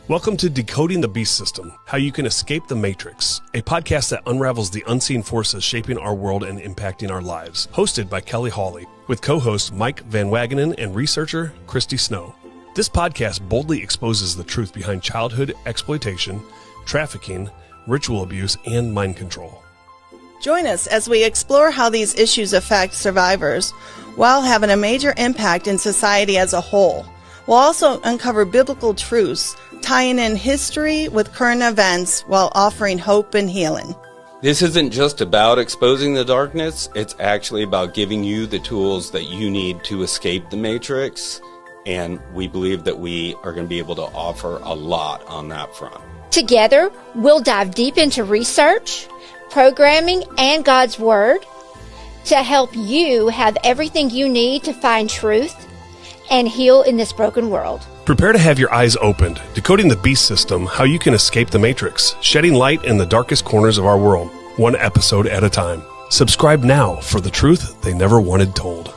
Welcome to Decoding the Beast System, How You Can Escape the Matrix, a podcast that unravels the unseen forces shaping our world and impacting our lives, hosted by Kelly Hawley, with co-host Mike Van Wagenen and researcher Christie Snow. This podcast boldly exposes the truth behind childhood exploitation, trafficking, ritual abuse, and mind control. Join us as we explore how these issues affect survivors while having a major impact in society as a whole. We'll also uncover biblical truths, tying in history with current events while offering hope and healing. This isn't just about exposing the darkness, it's actually about giving you the tools that you need to escape the matrix, and we believe that we are going to be able to offer a lot on that front. Together, we'll dive deep into research, programming, and God's Word to help you have everything you need to find truth and heal in this broken world. Prepare to have your eyes opened, decoding the beast system, how you can escape the matrix, shedding light in the darkest corners of our world, one episode at a time. Subscribe now for the truth they never wanted told.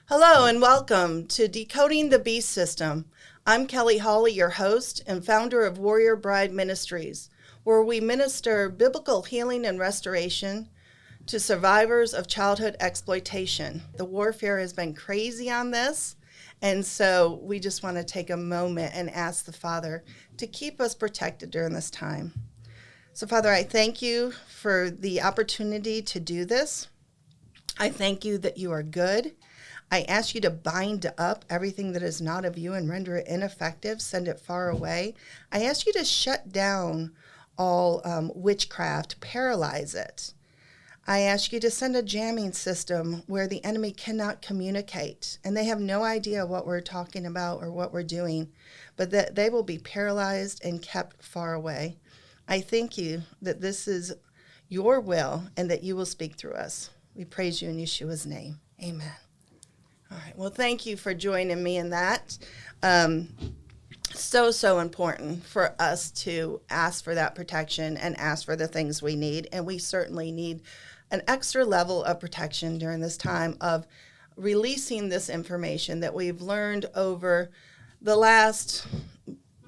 Hello and welcome to Decoding the Beast System. I'm Kelly Hawley, your host and founder of Bride Ministries, where we minister biblical healing and restoration to survivors of childhood exploitation. The warfare has been crazy on this, and so we just want to take a moment and ask the Father to keep us protected during this time. So, Father, I thank you for the opportunity to do this. I thank you that you are good. I ask you to bind up everything that is not of you and render it ineffective, send it far away. I ask you to shut down all witchcraft, paralyze it. I ask you to send a jamming system where the enemy cannot communicate and they have no idea what we're talking about or what we're doing, but that they will be paralyzed and kept far away. I thank you that this is your will and that you will speak through us. We praise you in Yeshua's name. Amen. All right. Well, thank you for joining me in that. So important for us to ask for that protection and ask for the things we need. And we certainly need an extra level of protection during this time of releasing this information that we've learned over the last,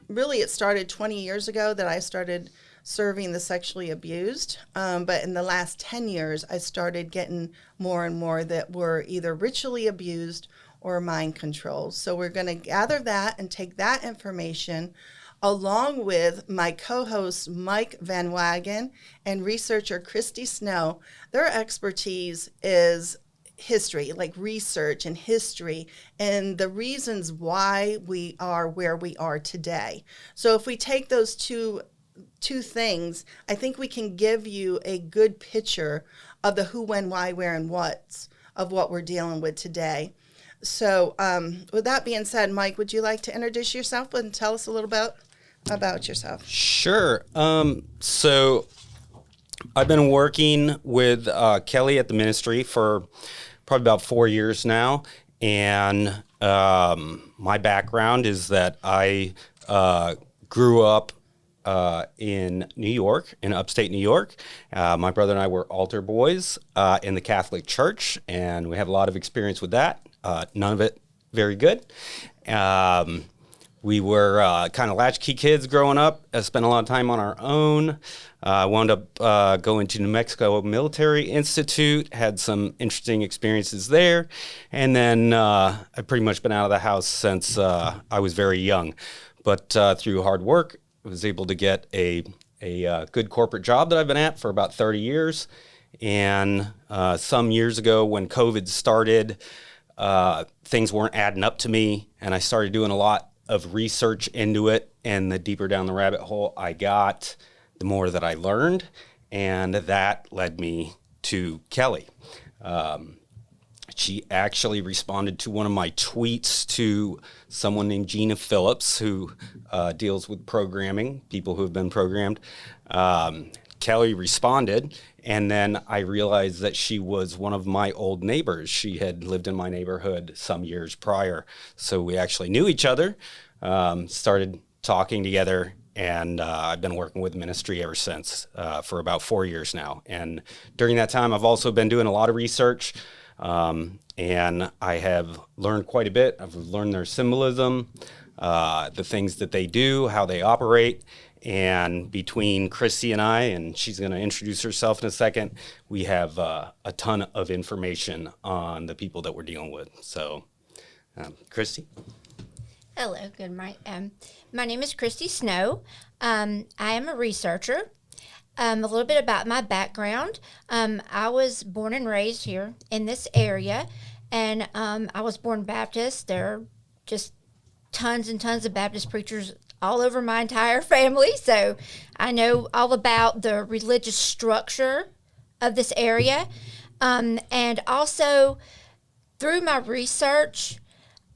really it started 20 years ago that I started serving the sexually abused. But in the last 10 years, I started getting more and more that were either ritually abused or mind controlled. So we're going to gather that and take that information along with my co-host Mike Van Wagenen and researcher Christie Snow. Their expertise is history, like research and history, and the reasons why we are where we are today. So if we take those two things, I think we can give you a good picture of the who, when, why, where, and what's of what we're dealing with today. So with that being said, Mike, would you like to introduce yourself and tell us a little bit about yourself? Sure. So I've been working with Kelly at the ministry for probably about 4 years now. And my background is that I grew up in New York, in upstate New York. My brother and I were altar boys in the Catholic Church, and we have a lot of experience with that. None of it very good. We were kind of latchkey kids growing up. I spent a lot of time on our own. Wound up going to New Mexico Military Institute, had some interesting experiences there. And then I've pretty much been out of the house since I was very young. But through hard work, I was able to get a good corporate job that I've been at for about 30 years. And some years ago when COVID started, things weren't adding up to me, and I started doing a lot of research into it, and the deeper down the rabbit hole I got, the more that I learned, and that led me to Kelly. She actually responded to one of my tweets to someone named Gina Phillips, who deals with programming, people who have been programmed. Kelly responded, and then I realized that she was one of my old neighbors. She had lived in my neighborhood some years prior, so we actually knew each other, started talking together, and I've been working with ministry ever since for about 4 years now. And during that time, I've also been doing a lot of research, and I have learned quite a bit. I've learned their symbolism. the things that they do, how they operate. And between Christie and I, and she's going to introduce herself in a second, we have a ton of information on the people that we're dealing with. So, Christie? Hello, good morning. My name is Christie Snow. I am a researcher. A little bit about my background. I was born and raised here in this area, and I was born Baptist. There are just tons and tons of Baptist preachers all over my entire family, so I know all about the religious structure of this area. And also, through my research,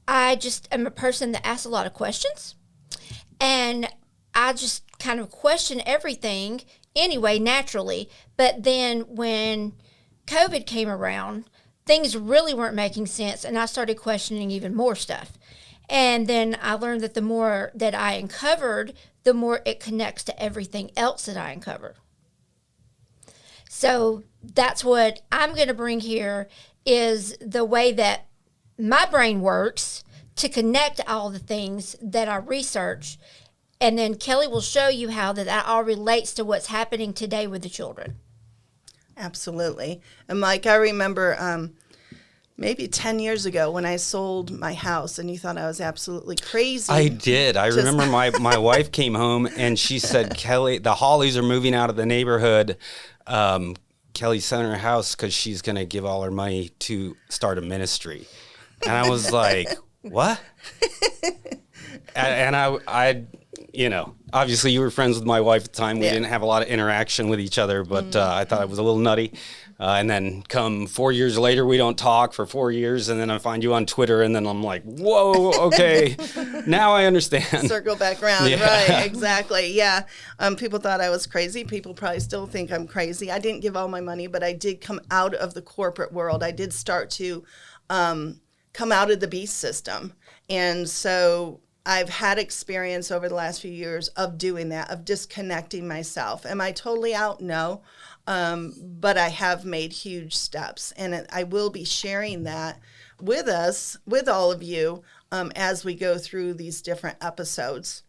I just am a person that asks a lot of questions, and I just kind of question everything anyway, naturally. But then when COVID came around, things really weren't making sense, and I started questioning even more stuff. And then I learned that the more that I uncovered, the more it connects to everything else that I uncovered. So that's what I'm going to bring here, is the way that my brain works to connect all the things that I research. And then Kelly will show you how that all relates to what's happening today with the children. Absolutely. And Mike, I remember maybe 10 years ago when I sold my house, and you thought I was absolutely crazy. I did. I remember my wife came home and she said, Kelly, the Hawleys are moving out of the neighborhood. Kelly's selling her house because she's going to give all her money to start a ministry. And I was like, what? And I, you know, obviously you were friends with my wife at the time. We didn't have a lot of interaction with each other, but I thought it was a little nutty. And then come 4 years later, we don't talk for 4 years. And then I find you on Twitter, and then I'm like, whoa, okay, now I understand. Circle back around. Yeah. Right, exactly. Yeah. People thought I was crazy. People probably still think I'm crazy. I didn't give all my money, but I did come out of the corporate world. I did start to come out of the beast system. And so I've had experience over the last few years of doing that, of disconnecting myself. Am I totally out? No. But I have made huge steps, and I will be sharing that with us, with all of you, as we go through these different episodes.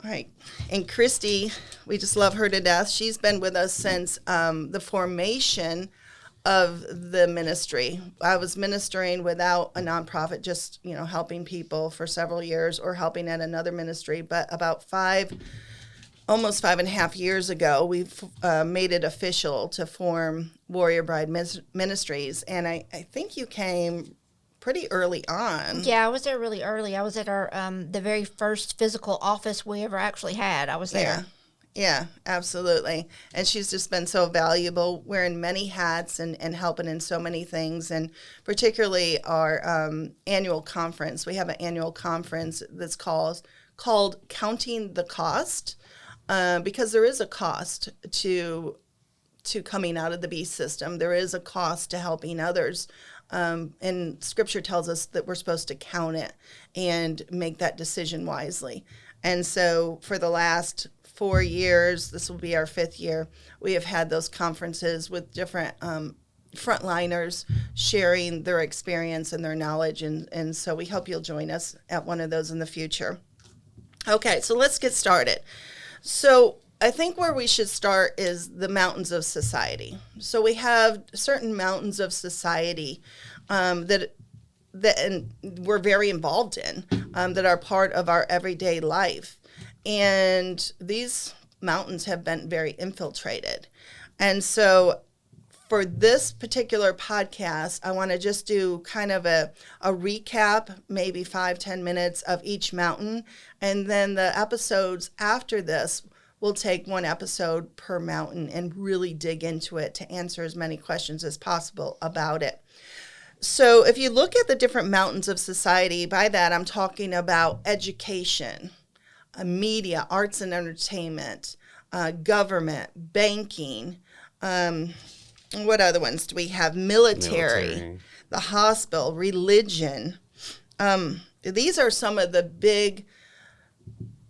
All right. And Christie, we just love her to death. She's been with us since the formation of the ministry. I was ministering without a nonprofit, just, you know, helping people for several years, or helping at another ministry. But about almost 5.5 years ago, we've made it official to form Warrior Bride Ministries. And I think you came pretty early on. Yeah, I was there really early. I was at our the very first physical office we ever actually had. I was there. Yeah, absolutely. And she's just been so valuable, wearing many hats and helping in so many things. And particularly our annual conference. We have an annual conference that's called Counting the Cost. Because there is a cost to coming out of the beast system. There is a cost to helping others. And Scripture tells us that we're supposed to count it and make that decision wisely. And so for the last 4 years, this will be our 5th year, we have had those conferences with different frontliners sharing their experience and their knowledge. And so we hope you'll join us at one of those in the future. Okay, so let's get started. So I think where we should start is the mountains of society. So we have certain mountains of society that we're very involved in, that are part of our everyday life. And these mountains have been very infiltrated. And so for this particular podcast, I want to just do kind of a recap, maybe 5-10 minutes of each mountain. And then the episodes after this, we'll take one episode per mountain and really dig into it to answer as many questions as possible about it. So if you look at the different mountains of society, by that I'm talking about education, media, arts and entertainment, government, banking, what other ones do we have? Military, the hospital, religion. These are some of the big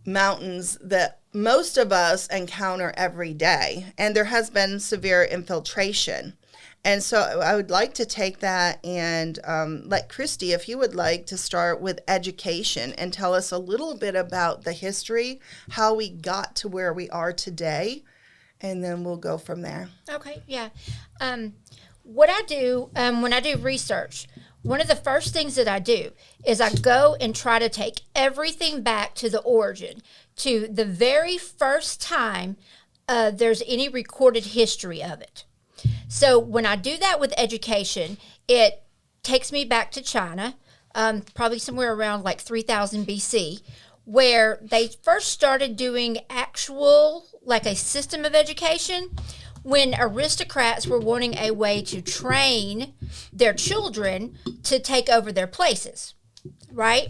mountains that most of us encounter every day, and there has been severe infiltration. And so I would like to take that and let Christie, if you would like, to start with education and tell us a little bit about the history, how we got to where we are today, and then we'll go from there. Okay, yeah. What I do when I do research, one of the first things that I do is I go and try to take everything back to the origin, to the very first time there's any recorded history of it. So when I do that with education, it takes me back to China, probably somewhere around like 3000 BC, where they first started doing actual, like a system of education, when aristocrats were wanting a way to train their children to take over their places, right?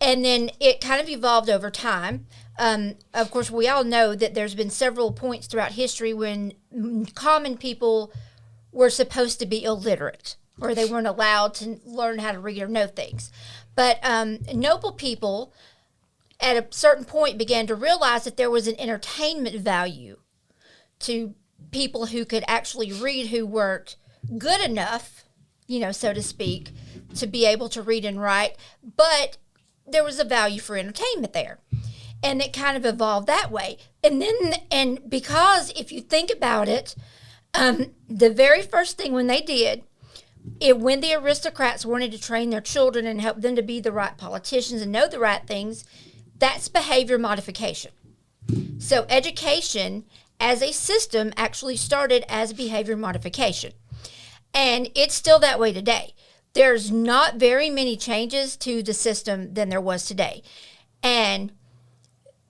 And then it kind of evolved over time. Of course, we all know that there's been several points throughout history when common people were supposed to be illiterate, or they weren't allowed to learn how to read or know things. But noble people at a certain point began to realize that there was an entertainment value to people who could actually read, who weren't good enough, so to speak, to be able to read and write, but there was a value for entertainment there. And it kind of evolved that way. And because if you think about it, the very first thing when they did, when the aristocrats wanted to train their children and help them to be the right politicians and know the right things, that's behavior modification. So education as a system actually started as behavior modification. And it's still that way today. There's not very many changes to the system than there was today. And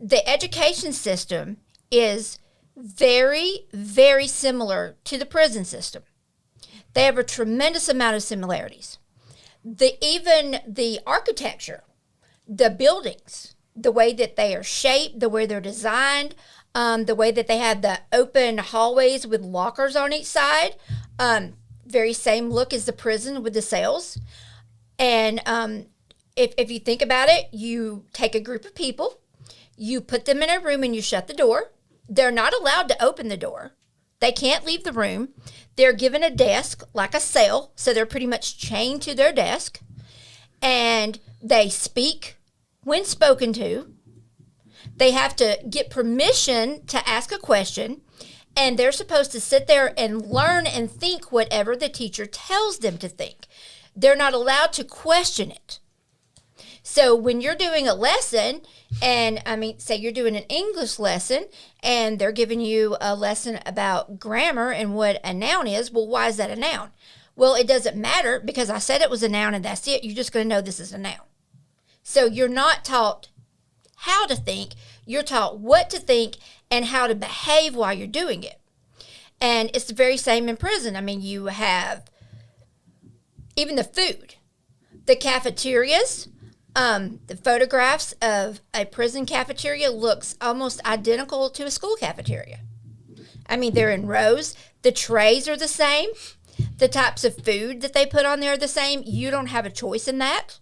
the education system is very, very similar to the prison system. They have a tremendous amount of similarities. Even the architecture, the buildings, the way that they are shaped, the way they're designed, the way that they have the open hallways with lockers on each side, very same look as the prison with the cells. And if you think about it, you take a group of people, you put them in a room and you shut the door. They're not allowed to open the door. They can't leave the room. They're given a desk, like a cell, so they're pretty much chained to their desk. And they speak when spoken to. They have to get permission to ask a question, and they're supposed to sit there and learn and think whatever the teacher tells them to think. They're not allowed to question it. So when you're doing a lesson, say you're doing an English lesson, and they're giving you a lesson about grammar and what a noun is, well, why is that a noun? Well, it doesn't matter because I said it was a noun and that's it. You're just going to know this is a noun. So you're not taught how to think. You're taught what to think and how to behave while you're doing it. And it's the very same in prison. You have even the food, the cafeterias. The photographs of a prison cafeteria looks almost identical to a school cafeteria. They're in rows. The trays are the same. The types of food that they put on there are the same. You don't have a choice in that.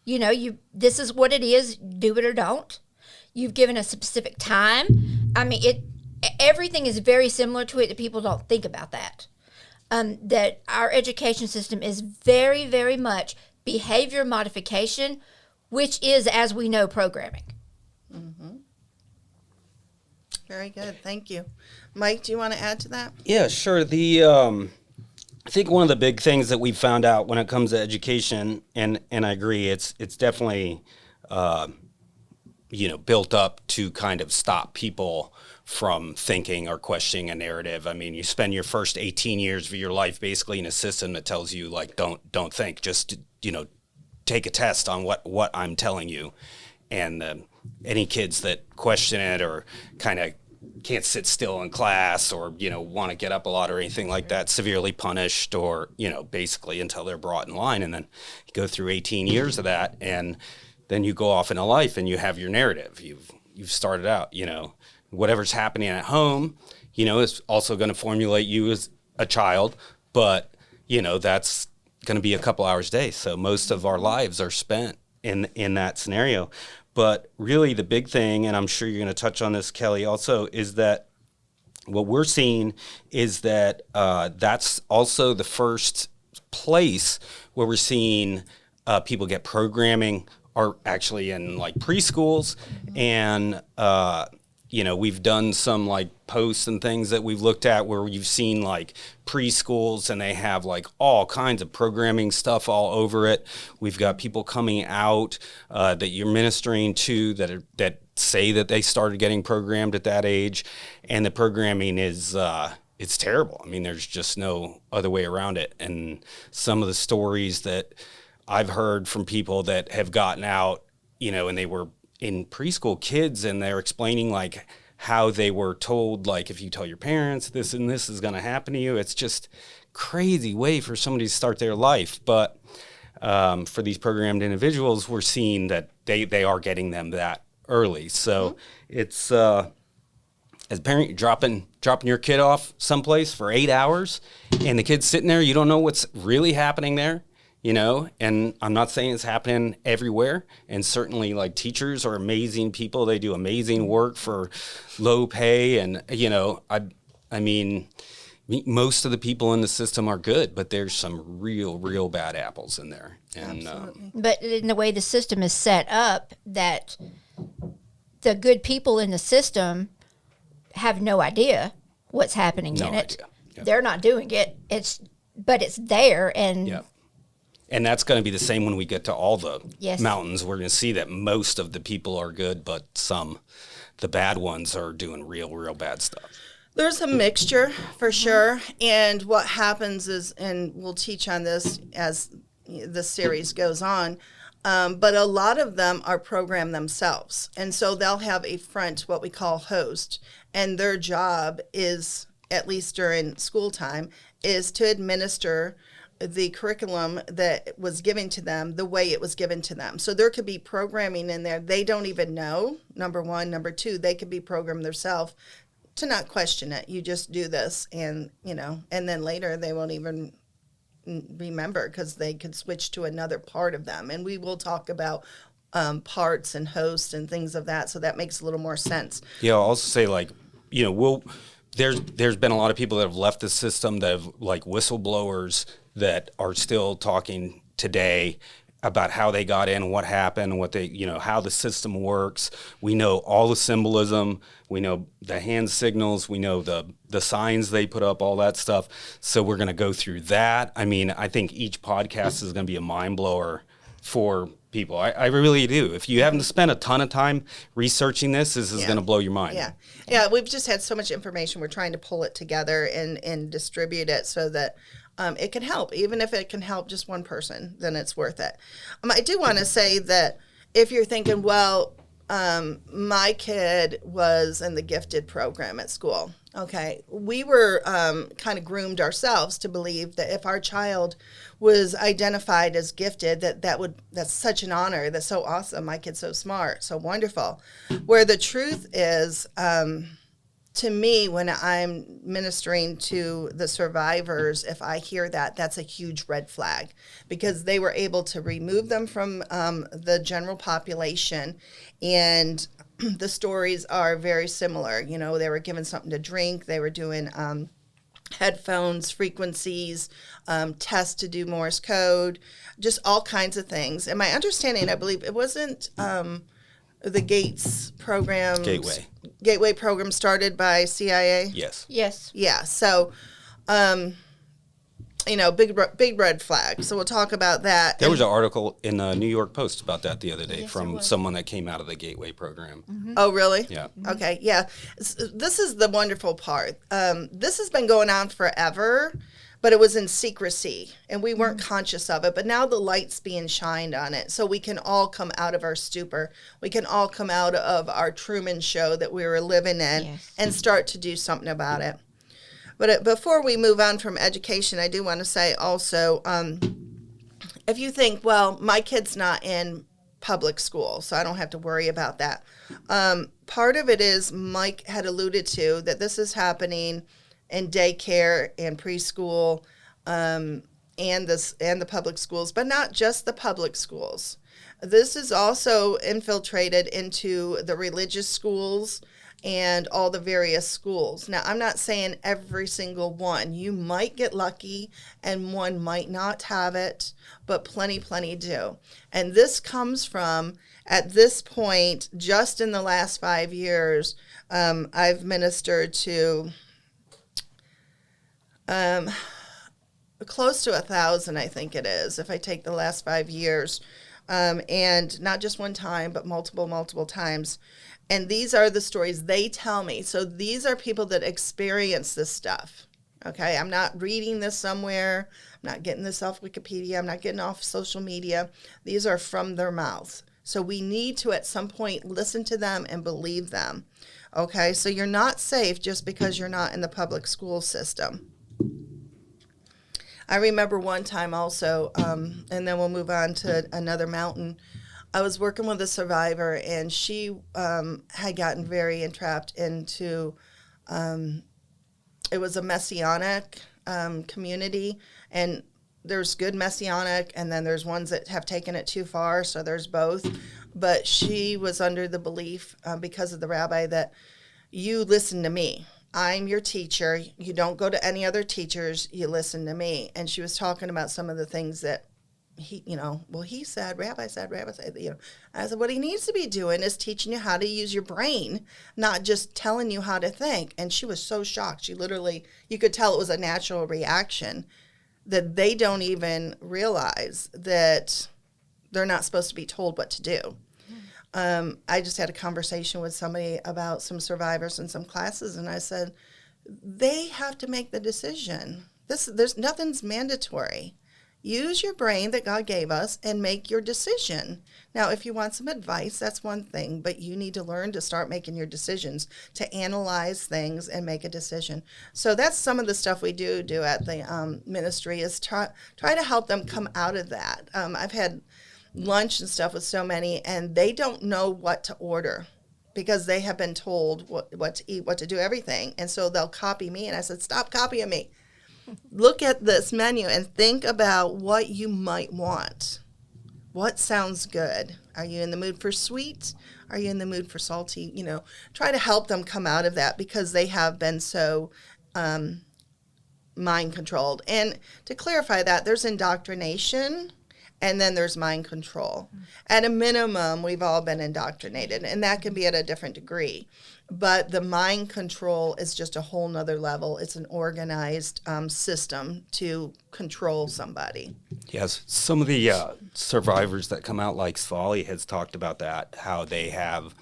This is what it is. Do it or don't. You've given a specific time. Everything is very similar to it that people don't think about that. That our education system is very, very much behavior modification, which is, as we know, programming. Mm-hmm. Very good. Thank you. Mike, do you want to add to that? Yeah, sure. I think one of the big things that we found out when it comes to education, and I agree, it's definitely, built up to kind of stop people from thinking or questioning a narrative. You spend your first 18 years of your life basically in a system that tells you, like, don't think, just, take a test on what I'm telling you. And any kids that question it or kind of can't sit still in class or, want to get up a lot or anything like that, severely punished or, basically until they're brought in line. And then you go through 18 years of that, and then you go off into life and you have your narrative. You've started out, whatever's happening at home, is also going to formulate you as a child, but, that's going to be a couple hours a day. So most of our lives are spent in that scenario. But really the big thing, and I'm sure you're going to touch on this, Kelly, also, is that what we're seeing is that that's also the first place where we're seeing people get programming are actually in like preschools. And, we've done some like posts and things that we've looked at where you've seen like preschools and they have like all kinds of programming stuff all over it. We've got people coming out that you're ministering to that say that they started getting programmed at that age, and the programming is it's terrible. I mean, there's just no other way around it. And some of the stories that I've heard from people that have gotten out, and they were in preschool kids, and they're explaining like how they were told, like, if you tell your parents this and this is going to happen to you. It's just crazy way for somebody to start their life. But for these programmed individuals, we're seeing that they are getting them that early. So it's as a parent, you're dropping your kid off someplace for 8 hours, and the kid's sitting there. You don't know what's really happening there, and I'm not saying it's happening everywhere. And certainly, like, teachers are amazing people. They do amazing work for low pay. And, I mean, most of the people in the system are good, but there's some real bad apples in there. And but in the way the system is set up, that the good people in the system have no idea what's happening in it. Yep. They're not doing it. But it's there. And yep. And that's going to be the same when we get to all the mountains. We're going to see that most of the people are good, but the bad ones are doing real bad stuff. There's a mixture for sure. And what happens is, and we'll teach on this as the series goes on, but a lot of them are programmed themselves. And so they'll have a front, what we call host, and their job is, at least during school time, is to administer the curriculum that was given to them the way it was given to them. So there could be programming in there they don't even know, number one. Number two, they could be programmed themselves to not question it. You just do this, and and then later they won't even remember because they could switch to another part of them. And we will talk about parts and hosts and things of that, so that makes a little more sense. Yeah, I'll also say, like, there's been a lot of people that have left the system that have, like, whistleblowers that are still talking today about how they got in, what happened, what they, how the system works. We know all the symbolism. We know the hand signals. We know the signs they put up, all that stuff. So we're going to go through that. I mean, I think each podcast is going to be a mind blower for people. I really do. If you haven't spent a ton of time researching this is going to blow your mind. Yeah, we've just had so much information. We're trying to pull it together and distribute it so that it can help. Even if it can help just one person, then it's worth it. I do want to say that if you're thinking, well, my kid was in the gifted program at school. Okay, we were kind of groomed ourselves to believe that if our child was identified as gifted, that's such an honor. That's so awesome. My kid's so smart, so wonderful. Where the truth is, to me, when I'm ministering to the survivors, if I hear that, that's a huge red flag, because they were able to remove them from the general population, and the stories are very similar. They were given something to drink. They were doing headphones, frequencies, tests to do Morse code, just all kinds of things. And my understanding, I believe it wasn't the Gates program. Gateway program started by CIA? Yes. Yeah. So, big red flag. So we'll talk about that. There was an article in the New York Post about that the other day from someone that came out of the Gateway program. Mm-hmm. Oh, really? Yeah. Okay, yeah. This is the wonderful part. This has been going on forever, but it was in secrecy, and we weren't conscious of it. But now the light's being shined on it, so we can all come out of our stupor. We can all come out of our Truman Show that we were living in and start to do something about it. But before we move on from education, I do want to say also, if you think, well, my kid's not in public school, so I don't have to worry about that. Part of it is Mike had alluded to that this is happening in daycare and preschool and the public schools, but not just the public schools. This is also infiltrated into the religious schools and all the various schools. Now, I'm not saying every single one. You might get lucky and one might not have it, but plenty do. And this comes from, at this point, just in the last 5 years, I've ministered to close to 1,000, I think it is, if I take the last 5 years. And not just one time, but multiple times. And these are the stories they tell me. So these are people that experience this stuff. Okay, I'm not reading this somewhere. I'm not getting this off Wikipedia. I'm not getting off social media. These are from their mouth. So we need to, at some point, listen to them and believe them. Okay, so you're not safe just because you're not in the public school system. I remember one time also, and then we'll move on to another mountain. I was working with a survivor, and she had gotten very entrapped into, it was a Messianic community, and there's good Messianic, and then there's ones that have taken it too far, so there's both. But she was under the belief, because of the rabbi, that you listen to me. I'm your teacher. You don't go to any other teachers. You listen to me. And she was talking about some of the things that he said, Rabbi said, I said, what he needs to be doing is teaching you how to use your brain, not just telling you how to think. And she was so shocked. She literally, you could tell it was a natural reaction, that they don't even realize that they're not supposed to be told what to do. I just had a conversation with somebody about some survivors in some classes, and I said, they have to make the decision. There's nothing's mandatory. Use your brain that God gave us and make your decision. Now, if you want some advice, that's one thing, but you need to learn to start making your decisions, to analyze things and make a decision. So that's some of the stuff we do at the ministry, is try to help them come out of that. I've had lunch and stuff with so many, and they don't know what to order because they have been told what to eat, what to do, everything. And so they'll copy me, and I said, stop copying me. Look at this menu and think about what you might want. What sounds good? Are you in the mood for sweet? Are you in the mood for salty? Try to help them come out of that, because they have been so mind controlled. And to clarify that, there's indoctrination, and then there's mind control. At a minimum, we've all been indoctrinated, and that can be at a different degree. But the mind control is just a whole nother level. It's an organized system to control somebody. Yes, some of the survivors that come out, like Svali has talked about that, how they have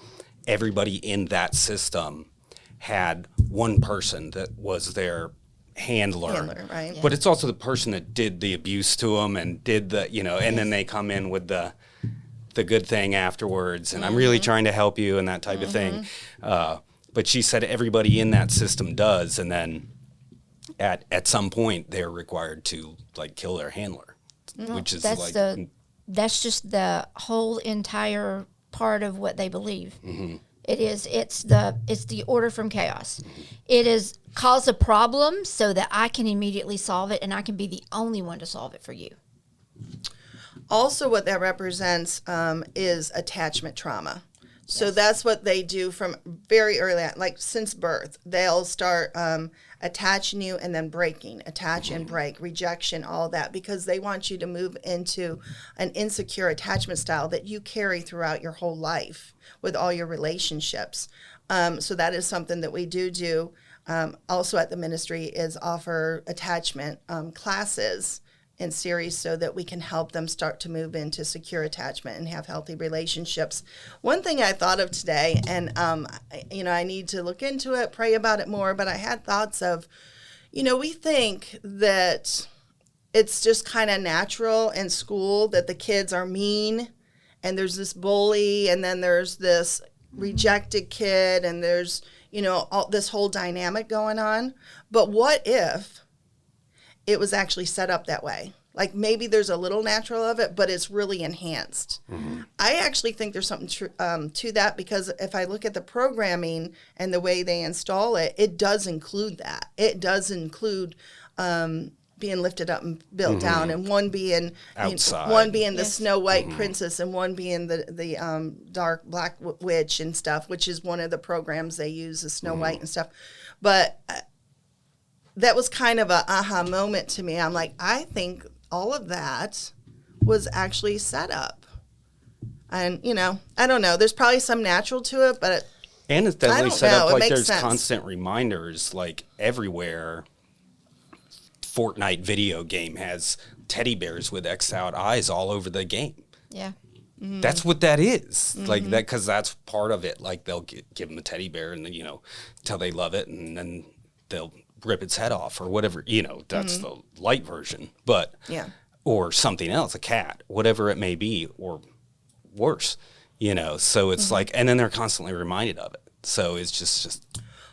everybody in that system had one person that was their handler, right? Yeah. But it's also the person that did the abuse to them and did the, and then they come in with the good thing afterwards, and I'm really trying to help you and that type of thing. But she said everybody in that system does, and then at some point they're required to kill their handler, which is that's just the whole entire part of what they believe. Mm-hmm. It's the order from chaos. It is cause a problem so that I can immediately solve it, and I can be the only one to solve it for you. Also, what that represents is attachment trauma. So that's what they do from very early on, since birth. They'll start attaching you and then breaking, attach and break, rejection, all that, because they want you to move into an insecure attachment style that you carry throughout your whole life with all your relationships. So that is something that we do. Also at the ministry is offer attachment classes and series so that we can help them start to move into secure attachment and have healthy relationships. One thing I thought of today, and I need to look into it, pray about it more, but I had thoughts of, we think that it's just kind of natural in school that the kids are mean, and there's this bully, and then there's this rejected kid, and there's, all this whole dynamic going on. But what if it was actually set up that way? Maybe there's a little natural of it, but it's really enhanced. Mm-hmm. I actually think there's something to that, because if I look at the programming and the way they install it, it does include that. It does include being lifted up and built down, and one being Outside. one being the Yes. Snow White princess, and one being the dark black witch and stuff, which is one of the programs they use, the Snow White and stuff. But that was kind of a aha moment to me. I'm like, I think all of that was actually set up. And, I don't know. There's probably some natural to it, but And it's I definitely don't set know. up It like makes there's sense. constant reminders, like everywhere. Fortnite video game has teddy bears with X'd out eyes all over the game. Yeah. That's what that is. Like that, because that's part of it. Like they'll give them a teddy bear and then, till they love it, and then they'll rip its head off or whatever, that's the light version. But, Yeah. or something else, a cat, whatever it may be, or worse, so it's like, and then they're constantly reminded of it. So it's just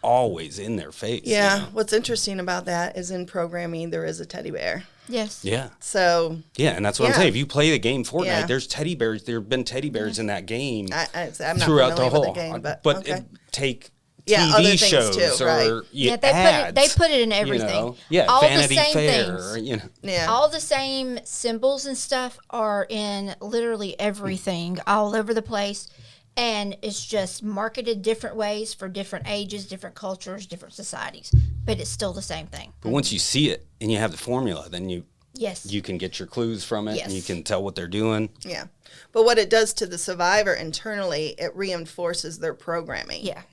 always in their face. yeah, what's interesting about that is in programming, there is a teddy bear. Yes. Yeah. So Yeah. And that's what I'm Yeah. saying. If you play the game Fortnite, Yeah. there's teddy bears. There have been teddy bears in that game I'm not throughout the familiar whole with the game, but okay. it take Yeah, other TV things shows too, or right. ads, they put it in everything. Yeah, All the Vanity same Fair, things. Yeah. All the same symbols and stuff are in literally everything all over the place. And it's just marketed different ways for different ages, different cultures, different societies. But it's still the same thing. But once you see it and you have the formula, then you Yes. can get your clues from it, and you Yes. can tell what they're doing. Yeah. But what it does to the survivor internally, it reinforces their programming. Yeah.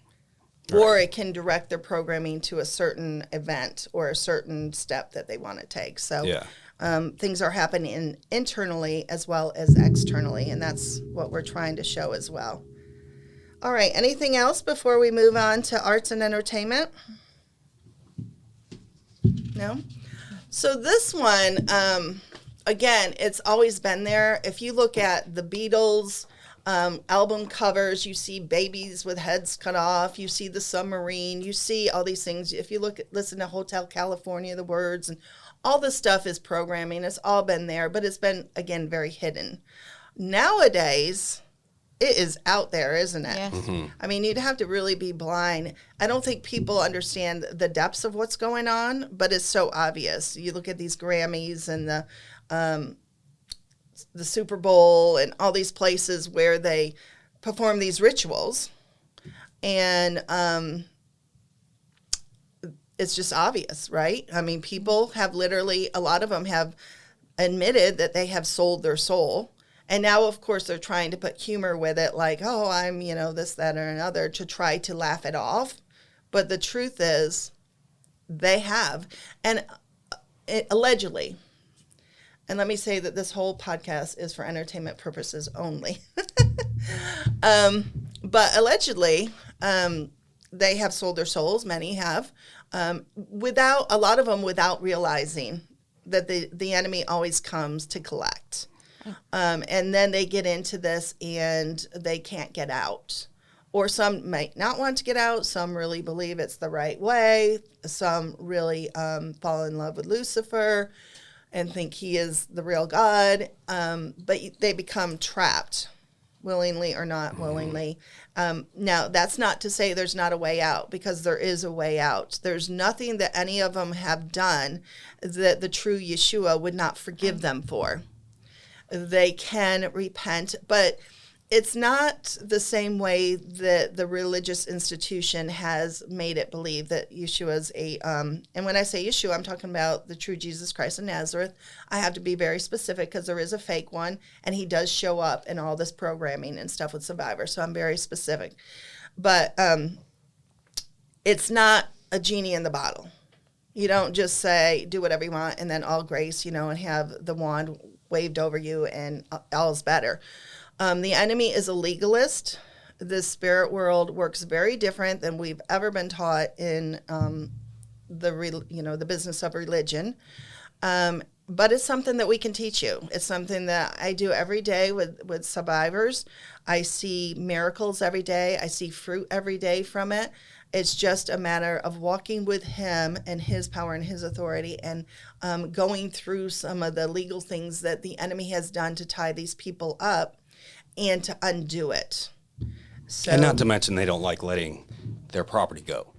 Or it can direct their programming to a certain event or a certain step that they want to take. So Yeah. things are happening internally as well as externally, and that's what we're trying to show as well. All right, anything else before we move on to arts and entertainment? No? So this one, again, it's always been there. If you look at the Beatles album covers, you see babies with heads cut off, you see the submarine, you see all these things. If you listen to Hotel California, the words, and all this stuff is programming. It's all been there, but it's been, again, very hidden. Nowadays, it is out there, isn't it? Yes. I mean, you'd have to really be blind. I don't think people understand the depths of what's going on, but it's so obvious. You look at these Grammys and the Super Bowl and all these places where they perform these rituals, and it's just obvious, right? I mean, people have literally, a lot of them have admitted that they have sold their soul. And now, of course, they're trying to put humor with it, like, oh, I'm, this, that, or another, to try to laugh it off. But the truth is, they have. And allegedly, and let me say that this whole podcast is for entertainment purposes only. But allegedly, they have sold their souls, many have, a lot of them without realizing that the enemy always comes to collect. And then they get into this and they can't get out. Or some might not want to get out. Some really believe it's the right way. Some really fall in love with Lucifer and think he is the real God. But they become trapped, willingly or not willingly. Now, that's not to say there's not a way out, because there is a way out. There's nothing that any of them have done that the true Yeshua would not forgive them for. They can repent, but it's not the same way that the religious institution has made it believe that Yeshua's and when I say Yeshua, I'm talking about the true Jesus Christ of Nazareth. I have to be very specific because there is a fake one, and he does show up in all this programming and stuff with Survivor, so I'm very specific. But it's not a genie in the bottle. You don't just say, do whatever you want, and then all grace, and have the wand waved over you and all's better. The enemy is a legalist. The spirit world works very different than we've ever been taught in the business of religion. But it's something that we can teach you. It's something that I do every day with survivors. I see miracles every day. I see fruit every day from it. It's just a matter of walking with him and his power and his authority, and going through some of the legal things that the enemy has done to tie these people up and to undo it. So, And not to mention they don't like letting their property go.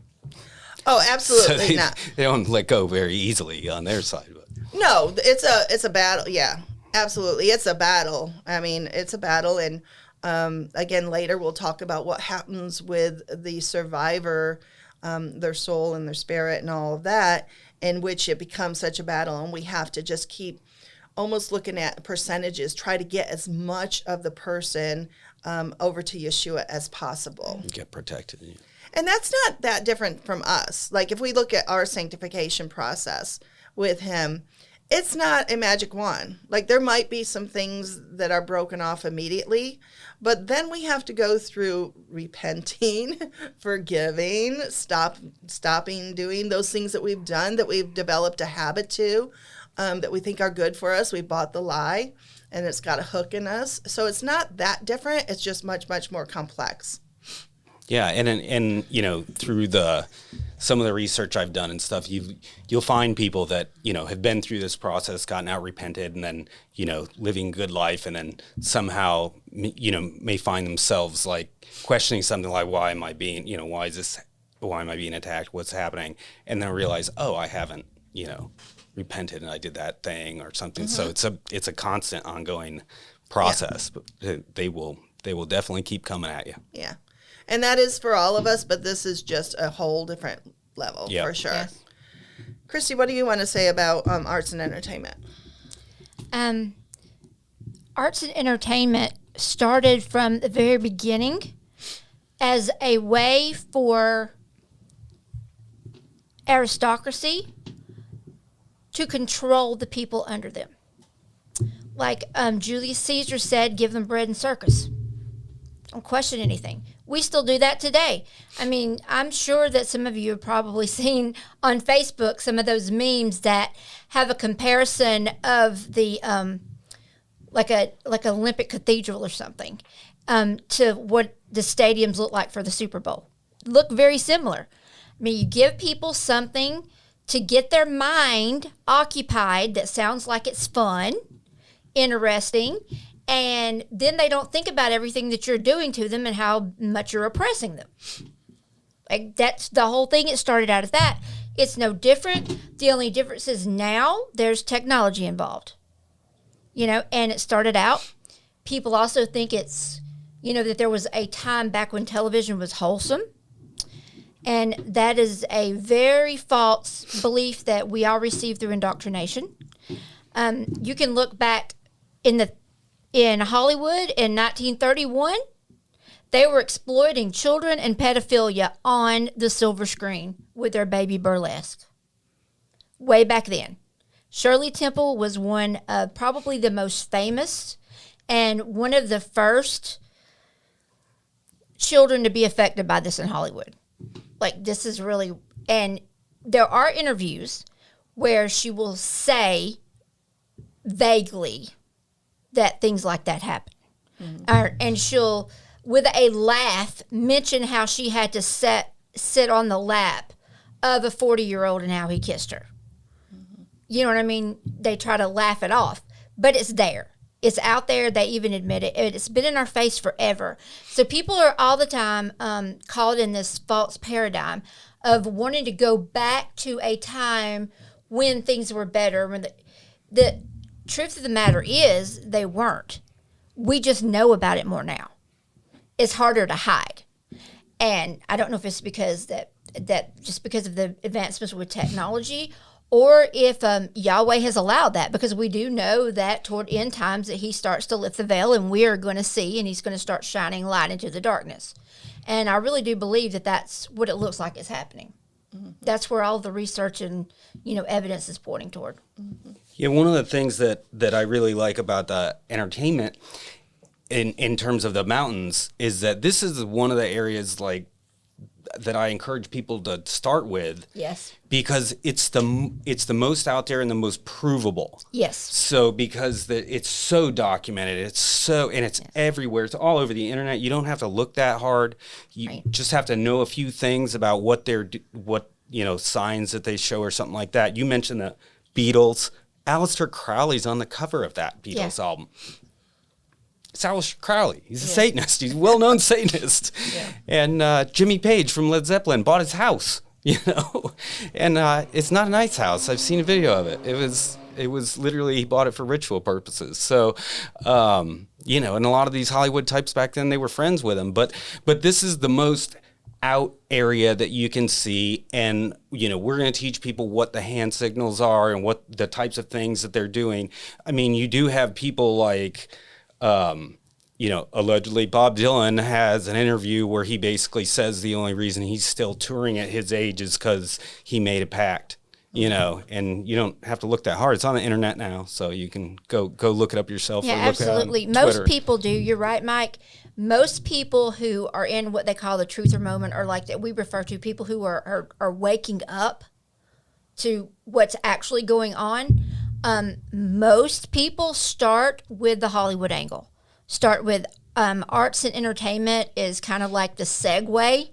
Oh, absolutely So not. they don't let go very easily on their side. But. No, it's a battle. Yeah, absolutely. It's a battle. I mean, it's a battle. And again, later we'll talk about what happens with the survivor, their soul and their spirit and all of that, in which it becomes such a battle. And we have to just keep almost looking at percentages, try to get as much of the person over to Yeshua as possible. Get protected. Yeah. And that's not that different from us. Like if we look at our sanctification process with him, it's not a magic wand. Like there might be some things that are broken off immediately, but then we have to go through repenting, forgiving, stopping doing those things that we've done, that we've developed a habit to, that we think are good for us. We bought the lie and it's got a hook in us. So it's not that different. It's just much, much more complex. Yeah, and you know, through some of the research I've done and stuff, you'll find people that, you know, have been through this process, gotten out, repented, and then, you know, living good life, and then somehow, you know, may find themselves like questioning something like, why am I being attacked? What's happening? And then realize, oh, I haven't, you know, repented and I did that thing or something. Mm-hmm. So it's a constant ongoing process, yeah. But they will definitely keep coming at you. Yeah. And that is for all of us, but this is just a whole different level, yep. For sure. Yes. Christy, what do you want to say about arts and entertainment? Arts and entertainment started from the very beginning as a way for aristocracy to control the people under them. Like Julius Caesar said, give them bread and circus. Don't question anything. We still do that today. I mean, I'm sure that some of you have probably seen on Facebook some of those memes that have a comparison of the like an Olympic cathedral or something to what the stadiums look like for the Super Bowl. Look very similar. I mean, you give people something to get their mind occupied that sounds like it's fun, interesting, and then they don't think about everything that you're doing to them and how much you're oppressing them. Like, that's the whole thing. It started out as that. It's no different. The only difference is now there's technology involved. You know, and it started out. People also think it's, you know, that there was a time back when television was wholesome. And that is a very false belief that we all received through indoctrination. You can look back in Hollywood in 1931, they were exploiting children and pedophilia on the silver screen with their baby burlesque. Way back then. Shirley Temple was one of probably the most famous and one of the first children to be affected by this in Hollywood. Like, this is really, and there are interviews where she will say vaguely that things like that happen. Mm-hmm. And she'll, with a laugh, mention how she had to sit on the lap of a 40-year-old and how he kissed her. Mm-hmm. You know what I mean? They try to laugh it off, but it's there. It's out there. They even admit it. It's been in our face forever. So people are all the time caught in this false paradigm of wanting to go back to a time when things were better. When the truth of the matter is they weren't. We just know about it more now. It's harder to hide. And I don't know if it's because that just because of the advancements with technology, or if Yahweh has allowed that, because we do know that toward end times that he starts to lift the veil and we are going to see, and he's going to start shining light into the darkness. And I really do believe that that's what it looks like is happening. Mm-hmm. That's where all the research and, you know, evidence is pointing toward. Mm-hmm. Yeah, one of the things that I really like about the entertainment in terms of the mountains is that this is one of the areas like that I encourage people to start with. Yes. Because it's the most out there and the most provable. Yes. So because it's so documented, it's yes. Everywhere. It's all over the internet. You don't have to look that hard. You just have to know a few things about what signs that they show or something like that. You mentioned the Beatles. Aleister Crowley's on the cover of that Beatles album. It's Aleister Crowley. He's a Satanist. He's a well-known Satanist. Yeah. And Jimmy Page from Led Zeppelin bought his house, you know. And it's not a nice house. I've seen a video of it. It was It was literally, he bought it for ritual purposes. So, you know, and a lot of these Hollywood types back then, they were friends with him. But this is the most out area that you can see. And, you know, we're going to teach people what the hand signals are and what the types of things that they're doing. I mean, you do have people like, you know, allegedly Bob Dylan has an interview where he basically says the only reason he's still touring at his age is because he made a pact. You know, and you don't have to look that hard. It's on the internet now, so you can go look it up yourself. Yeah, or look absolutely. It on Most Twitter. people do. You're right, Mike. Most people who are in what they call the truther moment, or like that we refer to people who are waking up to what's actually going on. Most people start with the Hollywood angle. Start with arts and entertainment is kind of like the segue.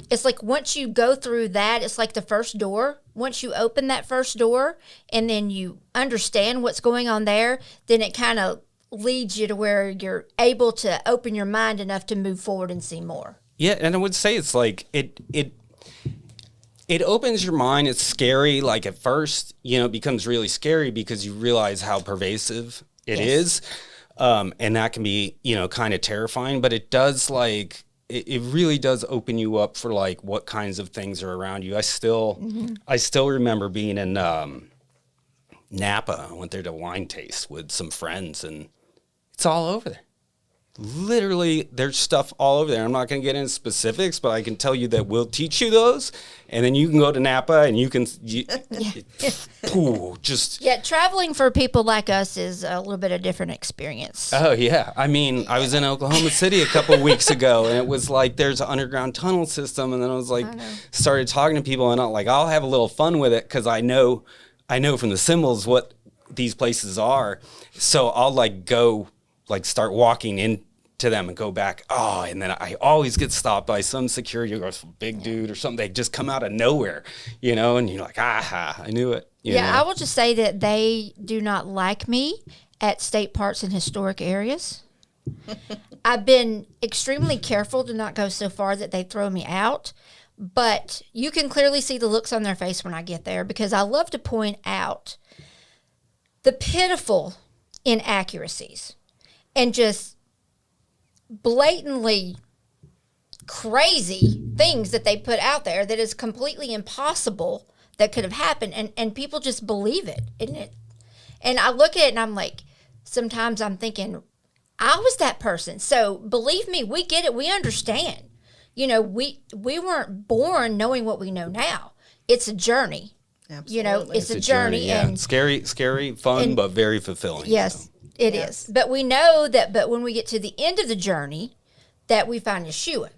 It's like once you go through that, it's like the first door. Once you open that first door and then you understand what's going on there, then it kind of leads you to where you're able to open your mind enough to move forward and see more. Yeah, and I would say it's like it opens your mind. It's scary. Like at first, you know, it becomes really scary because you realize how pervasive it is. And that can be, you know, kind of terrifying, but it does like... It really does open you up for like what kinds of things are around you. I still remember being in Napa. I went there to wine taste with some friends, and it's all over there. Literally, there's stuff all over there. I'm not going to get into specifics, but I can tell you that we'll teach you those, and then you can go to Napa and you can traveling for people like us is a little bit of different experience. Oh, yeah. I mean, I was in Oklahoma City a couple of weeks ago, and it was like there's an underground tunnel system, and then I was like, started talking to people, and I'll have a little fun with it because I know from the symbols what these places are. So I'll like go like start walking into them and go back. Oh, and then I always get stopped by some security or some big dude or something. They just come out of nowhere, you know, and you're like, aha, I knew it. You know? I will just say that they do not like me at state parks and historic areas. I've been extremely careful to not go so far that they throw me out, but you can clearly see the looks on their face when I get there because I love to point out the pitiful inaccuracies and just blatantly crazy things that they put out there that is completely impossible that could have happened, and people just believe it, isn't it? And I look at it and I'm like, sometimes I'm thinking, I was that person. So believe me, we get it. We understand. You know, we weren't born knowing what we know now. It's a journey. Absolutely. You know, it's a journey. Yeah. And scary, fun, but very fulfilling. Yes. So. It is. But we know that, but when we get to the end of the journey, that we find Yeshua.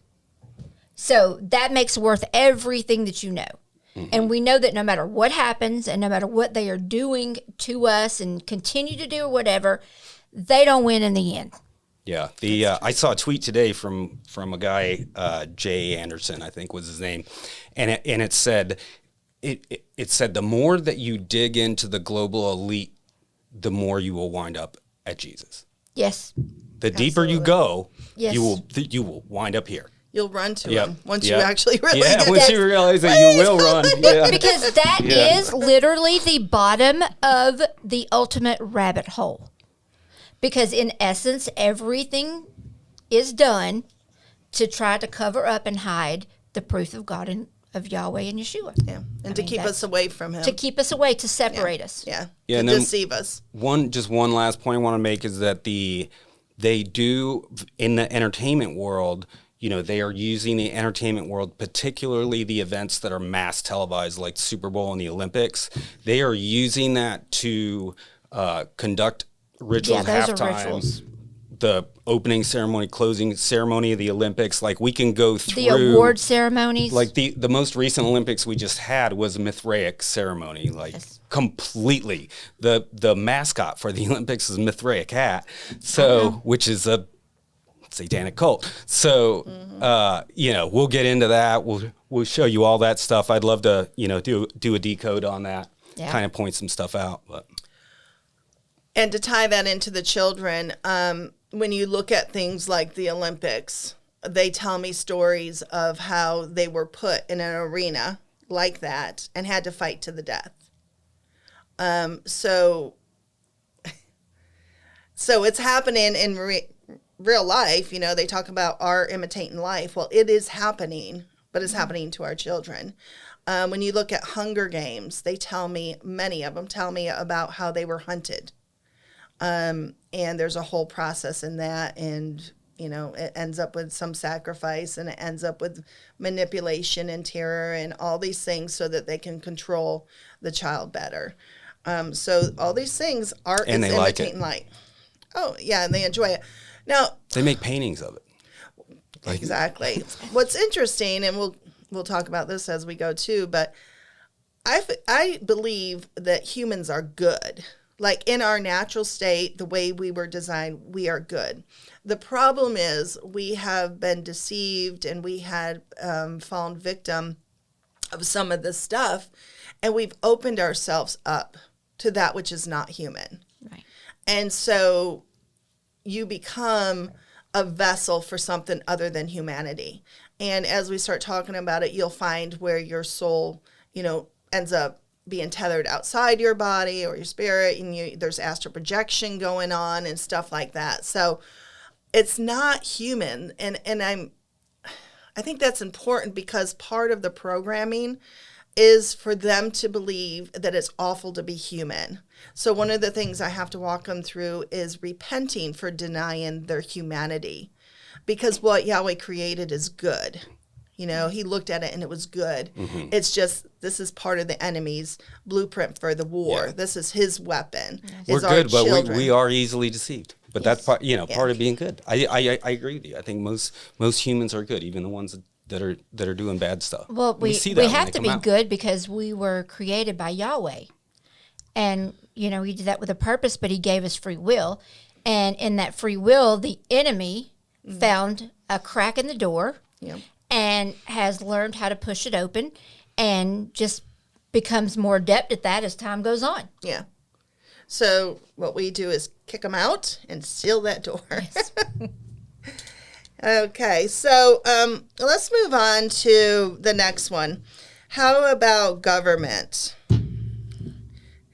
So that makes worth everything that you know. Mm-hmm. And we know that no matter what happens and no matter what they are doing to us and continue to do or whatever, they don't win in the end. Yeah. I saw a tweet today from a guy, Jay Anderson, I think was his name. And it said, it said the more that you dig into the global elite, the more you will wind up at Jesus. Yes. The deeper you go, yes. you will wind up here. You'll run to him once you actually really once you realize that you will run. Yeah. Because that is literally the bottom of the ultimate rabbit hole. Because in essence, everything is done to try to cover up and hide the proof of God and of Yahweh and Yeshua. Yeah, and to keep us away from him. To keep us away, to separate us. Yeah, to and deceive us. One last point I want to make is that they do, in the entertainment world, you know, they are using the entertainment world, particularly the events that are mass televised, like Super Bowl and the Olympics. They are using that to conduct rituals, halftime, the opening ceremony, closing ceremony of the Olympics. Like we can go through the award ceremonies. Like the most recent Olympics we just had was a Mithraic ceremony. Like completely, the mascot for the Olympics is a Mithraic hat. So which is a satanic cult. So you know, we'll get into that. We'll show you all that stuff. I'd love to, you know, do a decode on that. Yeah. Kind of point some stuff out, but. And to tie that into the children, when you look at things like the Olympics, they tell me stories of how they were put in an arena like that and had to fight to the death. So it's happening in real life. You know, they talk about art imitating life. Well, it is happening, but it's happening to our children. When you look at Hunger Games, many of them tell me about how they were hunted. And there's a whole process in that. And, you know, it ends up with some sacrifice, and it ends up with manipulation and terror and all these things so that they can control the child better. So all these things, art is imitating life. Oh, yeah, and they enjoy it. Now, they make paintings of it. Exactly. What's interesting, and we'll talk about this as we go too, but I believe that humans are good. Like in our natural state, the way we were designed, we are good. The problem is we have been deceived, and we had fallen victim of some of this stuff, and we've opened ourselves up to that which is not human. Right. And so you become a vessel for something other than humanity. And as we start talking about it, you'll find where your soul, you know, ends up being tethered outside your body or your spirit, and there's astral projection going on and stuff like that. So it's not human. And I think that's important, because part of the programming is for them to believe that it's awful to be human. So one of the things I have to walk them through is repenting for denying their humanity, because what Yahweh created is good. You know, he looked at it and it was good. Mm-hmm. It's just, this is part of the enemy's blueprint for the war. Yeah. This is his weapon. We're good, but we are easily deceived. But that's part, part of being good. I agree with you. I think most humans are good, even the ones that are doing bad stuff. Well, we have to be good because we were created by Yahweh. And, you know, he did that with a purpose, but he gave us free will. And in that free will, the enemy found a crack in the door and has learned how to push it open, and just becomes more adept at that as time goes on. Yeah. So what we do is kick them out and seal that door. Yes. Okay, so let's move on to the next one. How about government?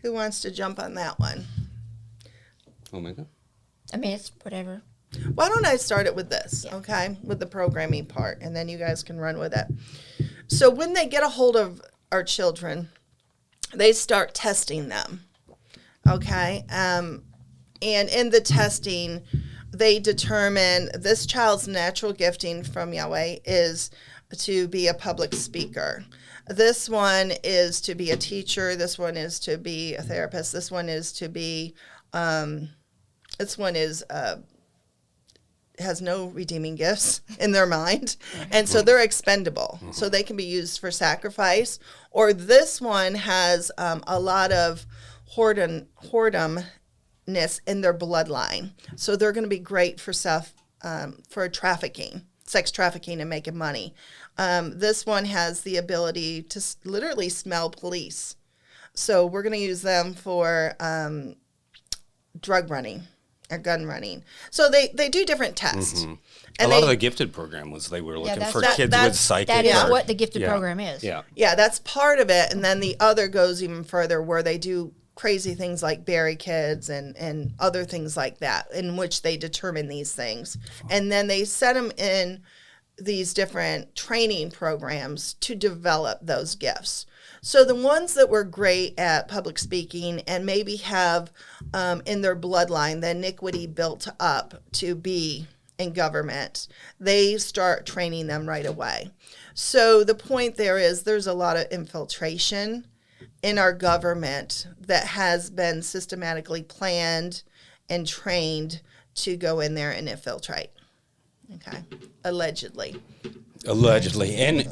Who wants to jump on that one? Oh my God. I mean, it's whatever. Why don't I start it with this, okay, with the programming part, and then you guys can run with it. So when they get a hold of our children, they start testing them, okay? And in the testing, they determine this child's natural gifting from Yahweh is to be a public speaker. This one is to be a teacher. This one is to be a therapist. This one is to be, has no redeeming gifts in their mind. And so they're expendable. So they can be used for sacrifice. Or this one has a lot of whoredomness in their bloodline. So they're going to be great for stuff, for trafficking, sex trafficking, and making money. This one has the ability to literally smell police. So we're going to use them for drug running or gun running. So they do different tests. Mm-hmm. And a lot of the gifted program was they were looking for kids with psychic. That is what the gifted program is. Yeah, that's part of it. And then the other goes even further, where they do crazy things like bury kids and other things like that, in which they determine these things. And then they set them in these different training programs to develop those gifts. So the ones that were great at public speaking and maybe have in their bloodline the iniquity built up to be in government, they start training them right away. So the point there is there's a lot of infiltration in our government that has been systematically planned and trained to go in there and infiltrate. Okay, allegedly. And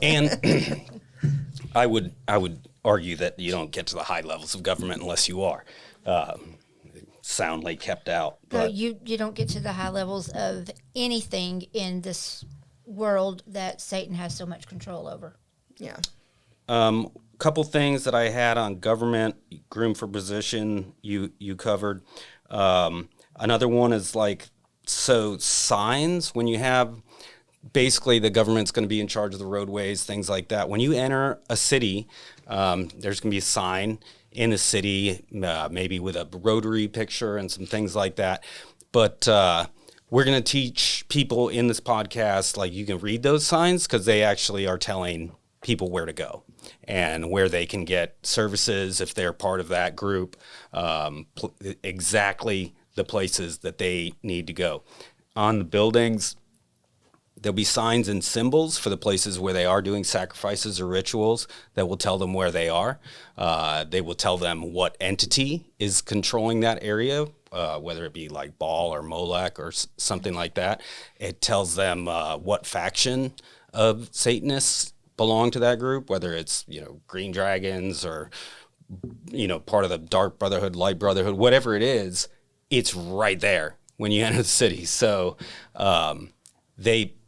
I would argue that you don't get to the high levels of government unless you are soundly kept out. But no, you don't get to the high levels of anything in this world that Satan has so much control over. Yeah. Couple things that I had on government, groom for position, you covered. Another one is like, so signs, when you have basically the government's going to be in charge of the roadways, things like that. When you enter a city, there's going to be a sign in the city, maybe with a rotary picture and some things like that. But we're going to teach people in this podcast, like, you can read those signs because they actually are telling people where to go and where they can get services if they're part of that group, exactly the places that they need to go. On the buildings, there'll be signs and symbols for the places where they are doing sacrifices or rituals that will tell them where they are. They will tell them what entity is controlling that area, whether it be like Baal or Molech or something like that. It tells them what faction of Satanists belong to that group, whether it's, Green Dragons or, part of the Dark Brotherhood, Light Brotherhood, whatever it is, it's right there when you enter the city. So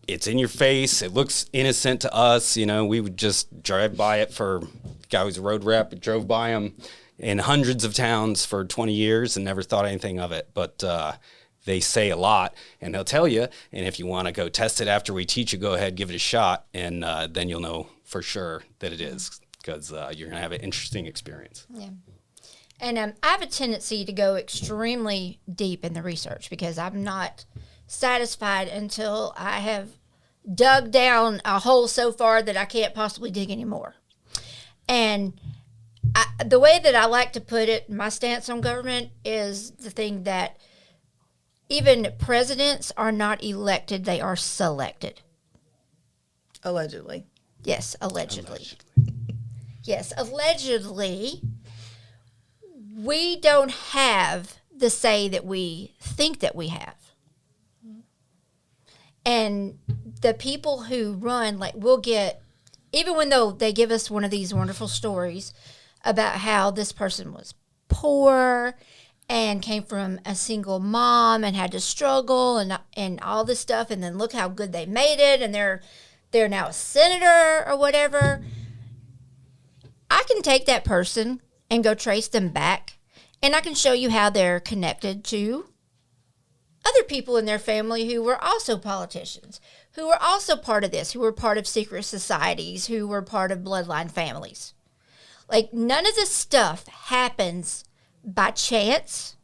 it's in your face. It looks innocent to us. We would just drive by it for, guy who's a road rep, drove by them in hundreds of towns for 20 years and never thought anything of it. But they say a lot, and they'll tell you. And if you want to go test it after we teach you, go ahead, give it a shot, and then you'll know for sure that it is, because you're going to have an interesting experience. Yeah. And I have a tendency to go extremely deep in the research because I'm not satisfied until I have dug down a hole so far that I can't possibly dig anymore. And the way that I like to put it, my stance on government is the thing that even presidents are not elected, they are selected. Allegedly. Yes, allegedly. Yes, allegedly. We don't have the say that we think that we have. And the people who run, like, we'll get, even when though they give us one of these wonderful stories about how this person was poor and came from a single mom and had to struggle and all this stuff, and then look how good they made it, and they're now a senator or whatever. I can take that person and go trace them back, and I can show you how they're connected to other people in their family who were also politicians, who were also part of this, who were part of secret societies, who were part of bloodline families. Like, none of this stuff happens by chance.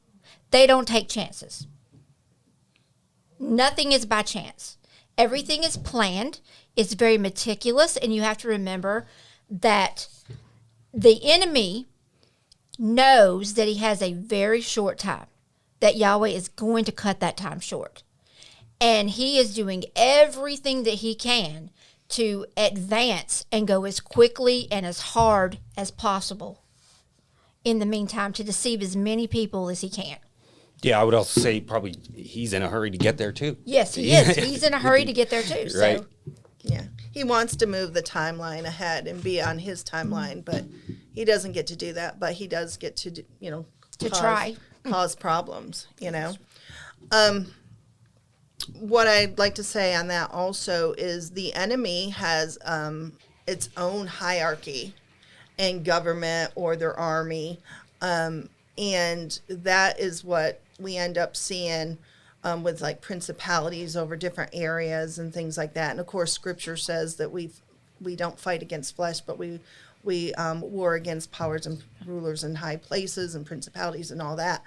They don't take chances. Nothing is by chance. Everything is planned. It's very meticulous, and you have to remember that the enemy knows that he has a very short time, that Yahweh is going to cut that time short. And he is doing everything that he can to advance and go as quickly and as hard as possible in the meantime to deceive as many people as he can. Yeah, I would also say probably he's in a hurry to get there too. Yes, he is. He's in a hurry to get there too. Right. So. Yeah. He wants to move the timeline ahead and be on his timeline, but he doesn't get to do that. But he does get to, cause problems, What I'd like to say on that also is the enemy has its own hierarchy in government or their army. And that is what we end up seeing with like principalities over different areas and things like that. And of course, Scripture says that we don't fight against flesh, but we war against powers and rulers in high places and principalities and all that.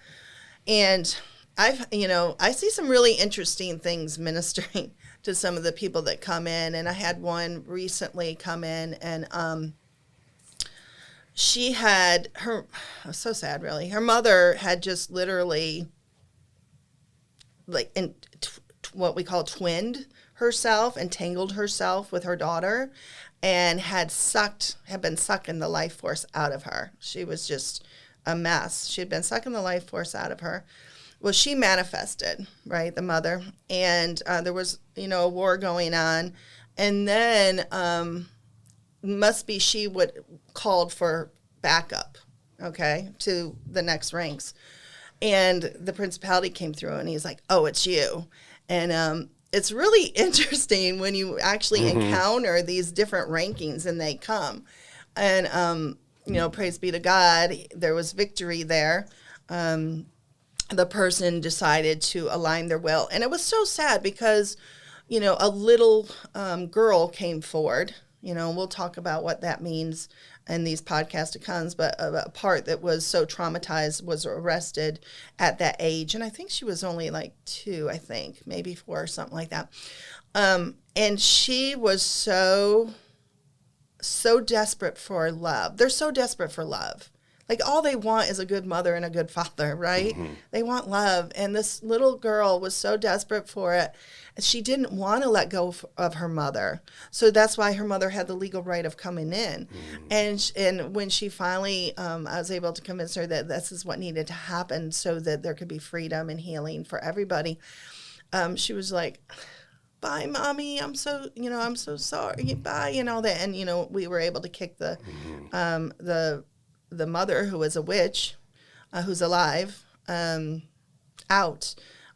And I see some really interesting things ministering to some of the people that come in. And I had one recently come in, and she had it was so sad, really. Her mother had just literally, like, what we call twinned herself, entangled herself with her daughter, and had been sucking the life force out of her. She was just a mess. She had been sucking the life force out of her. Well, she manifested, right, the mother, and there was, a war going on, and then must be she called for backup, okay, to the next ranks, and the principality came through, and he's like, "Oh, it's you," and it's really interesting when you actually encounter these different rankings, and they come, and praise be to God, there was victory there. The person decided to align their will. And it was so sad because, a little girl came forward. We'll talk about what that means in these podcast accounts, but a part that was so traumatized was arrested at that age. And I think she was only like 2, I think, maybe 4 or something like that. And she was so desperate for love. They're so desperate for love. Like, all they want is a good mother and a good father, right? Mm-hmm. They want love. And this little girl was so desperate for it. She didn't want to let go of her mother. So that's why her mother had the legal right of coming in. Mm-hmm. And when she finally, I was able to convince her that this is what needed to happen so that there could be freedom and healing for everybody, she was like, bye, Mommy. I'm so sorry. Bye, and all that. And, we were able to kick the mother, who was a witch, who's alive, out.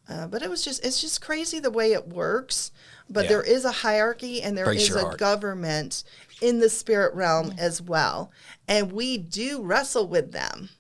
But it's just crazy the way it works. But there is a hierarchy, and there is a government in the spirit realm as well. And we do wrestle with them.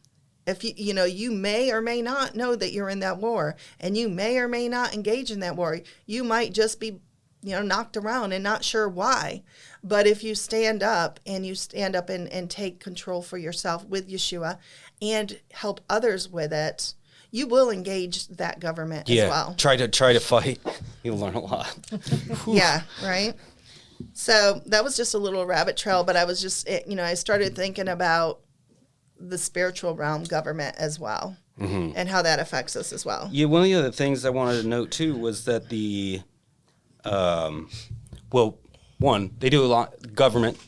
If you may or may not know that you're in that war, and you may or may not engage in that war. You might just be knocked around and not sure why. But if you stand up and take control for yourself with Yeshua and help others with it, you will engage that government as well. Try to fight. You'll learn a lot. Yeah, right? So that was just a little rabbit trail, but I was just, I started thinking about the spiritual realm government as well, mm-hmm. and how that affects us as well. Yeah, one of the other things I wanted to note, too, was that they do a lot, government,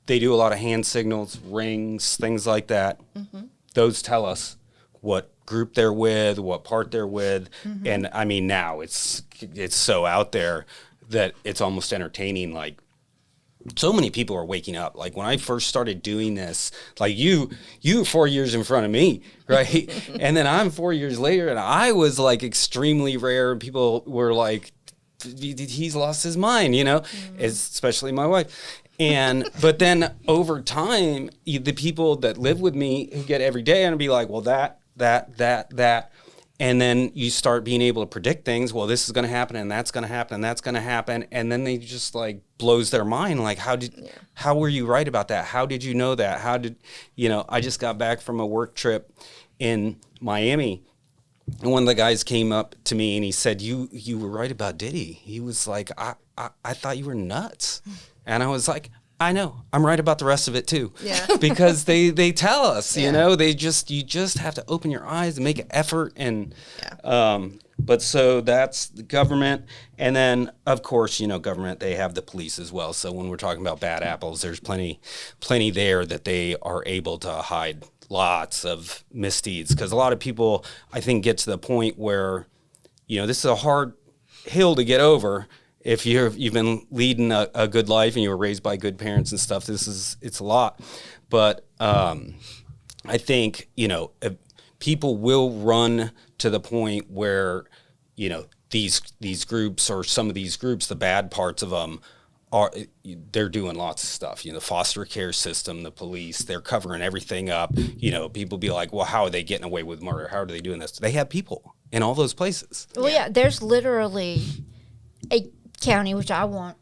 they do a lot of hand signals, rings, things like that. Mm-hmm. Those tell us what group they're with, what part they're with. Mm-hmm. And I mean, now it's so out there that it's almost entertaining. Like, so many people are waking up. Like, when I first started doing this, like you 4 years in front of me, right? And then I'm 4 years later, and I was like extremely rare, and people were like, he's lost his mind, especially my wife. But then over time, the people that live with me who get every day and be like, well, that. And then you start being able to predict things. Well, this is going to happen, and that's going to happen, and that's going to happen. And then they just like blows their mind. Like, how were you right about that? How did you know that? I just got back from a work trip in Miami. And one of the guys came up to me and he said, you were right about Diddy. He was like, I thought you were nuts. And I was like, I know. I'm right about the rest of it too. Yeah. Because they tell us, you just have to open your eyes and make an effort. And but so that's the government. And then, of course, government, they have the police as well. So when we're talking about bad apples, there's plenty there that they are able to hide lots of misdeeds, because a lot of people, I think, get to the point where, this is a hard hill to get over. If you've been leading a good life and you were raised by good parents and stuff, it's a lot. But I think, people will run to the point where, these groups, or some of these groups, the bad parts of them, they're doing lots of stuff. The foster care system, the police, they're covering everything up. People be like, well, how are they getting away with murder? How are they doing this? They have people in all those places. Well, yeah, there's literally a county, which I won't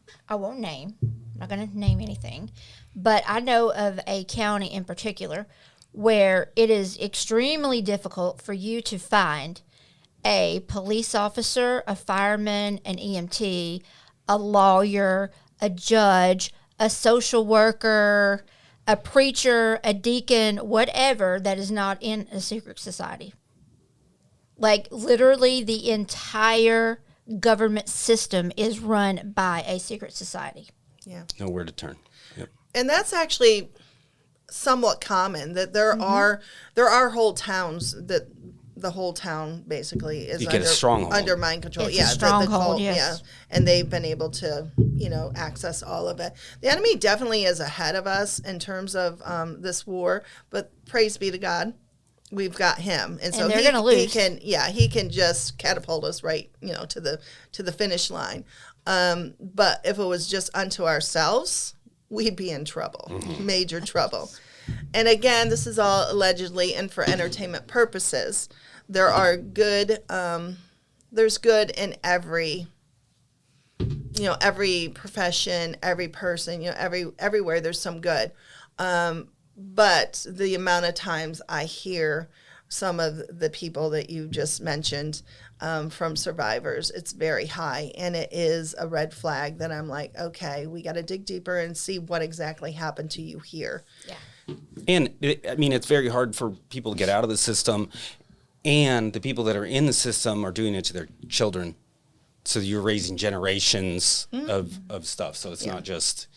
name. I'm not going to name anything. But I know of a county in particular where it is extremely difficult for you to find a police officer, a fireman, an EMT, a lawyer, a judge, a social worker, a preacher, a deacon, whatever, that is not in a secret society. Like, literally the entire government system is run by a secret society. Yeah. Nowhere to turn. Yep. And that's actually somewhat common, that there mm-hmm. are whole towns that the whole town basically is under mind control. It's a stronghold, yes. Yeah, and they've been able to, access all of it. The enemy definitely is ahead of us in terms of this war, but praise be to God, we've got him, and so they're going to lose. He can just catapult us right, to the finish line. But if it was just unto ourselves, we'd be in trouble, mm-hmm. major trouble. And again, this is all allegedly and for entertainment purposes. There are good, there's good in every profession, every person, everywhere there's some good. But the amount of times I hear some of the people that you just mentioned from survivors, it's very high. And it is a red flag that I'm like, okay, we got to dig deeper and see what exactly happened to you here. Yeah. And it's very hard for people to get out of the system. And the people that are in the system are doing it to their children. So you're raising generations of stuff. So it's not just,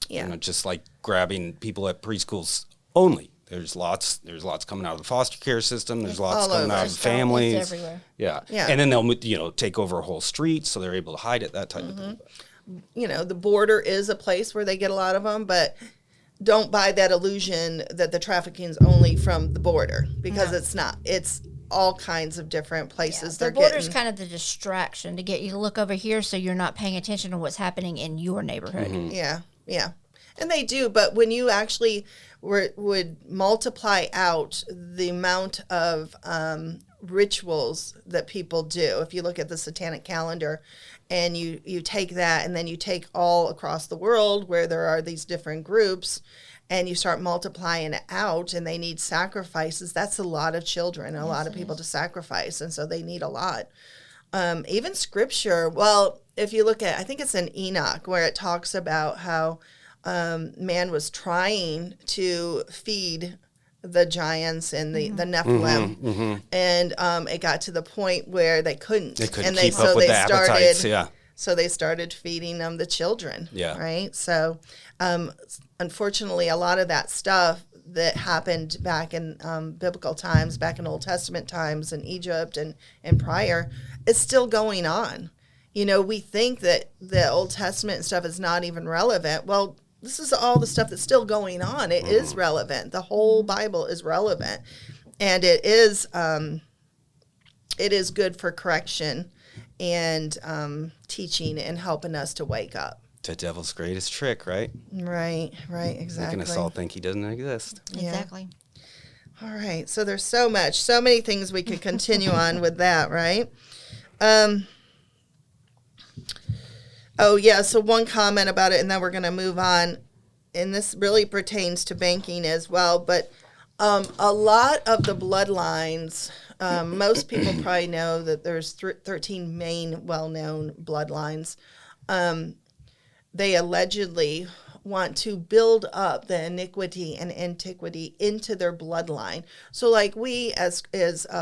not just like grabbing people at preschools only. There's lots coming out of the foster care system. There's lots coming out of families. It's everywhere. Yeah. Yeah. And then they'll, take over a whole street, so they're able to hide it, that type of thing. The border is a place where they get a lot of them, but don't buy that illusion that the trafficking is only from the border, because it's not. It's all kinds of different places. The border's kind of the distraction to get you to look over here so you're not paying attention to what's happening in your neighborhood. Mm-hmm. Yeah. And they do, but when you actually would multiply out the amount of rituals that people do, if you look at the satanic calendar and you take that and then you take all across the world where there are these different groups and you start multiplying it out and they need sacrifices, that's a lot of children, a lot of people to sacrifice, and so they need a lot. Even scripture, well, if you look at, I think it's in Enoch where it talks about how man was trying to feed the giants and the Nephilim, and it got to the point where they couldn't. They couldn't and keep up with the appetites, So they started feeding them the children, right? So unfortunately, a lot of that stuff that happened back in biblical times, back in Old Testament times in Egypt and prior, is still going on. We think that the Old Testament stuff is not even relevant. Well, this is all the stuff that's still going on. It is relevant. The whole Bible is relevant. And it is good for correction and teaching and helping us to wake up. The devil's greatest trick, right? Right, exactly. Making us all think he doesn't exist. Yeah. Exactly. All right. So there's so many things we could continue on with that, right? So one comment about it, and then we're going to move on. And this really pertains to banking as well. But a lot of the bloodlines, most people probably know that there's 13 main well-known bloodlines. They allegedly want to build up the iniquity and antiquity into their bloodline. So like we as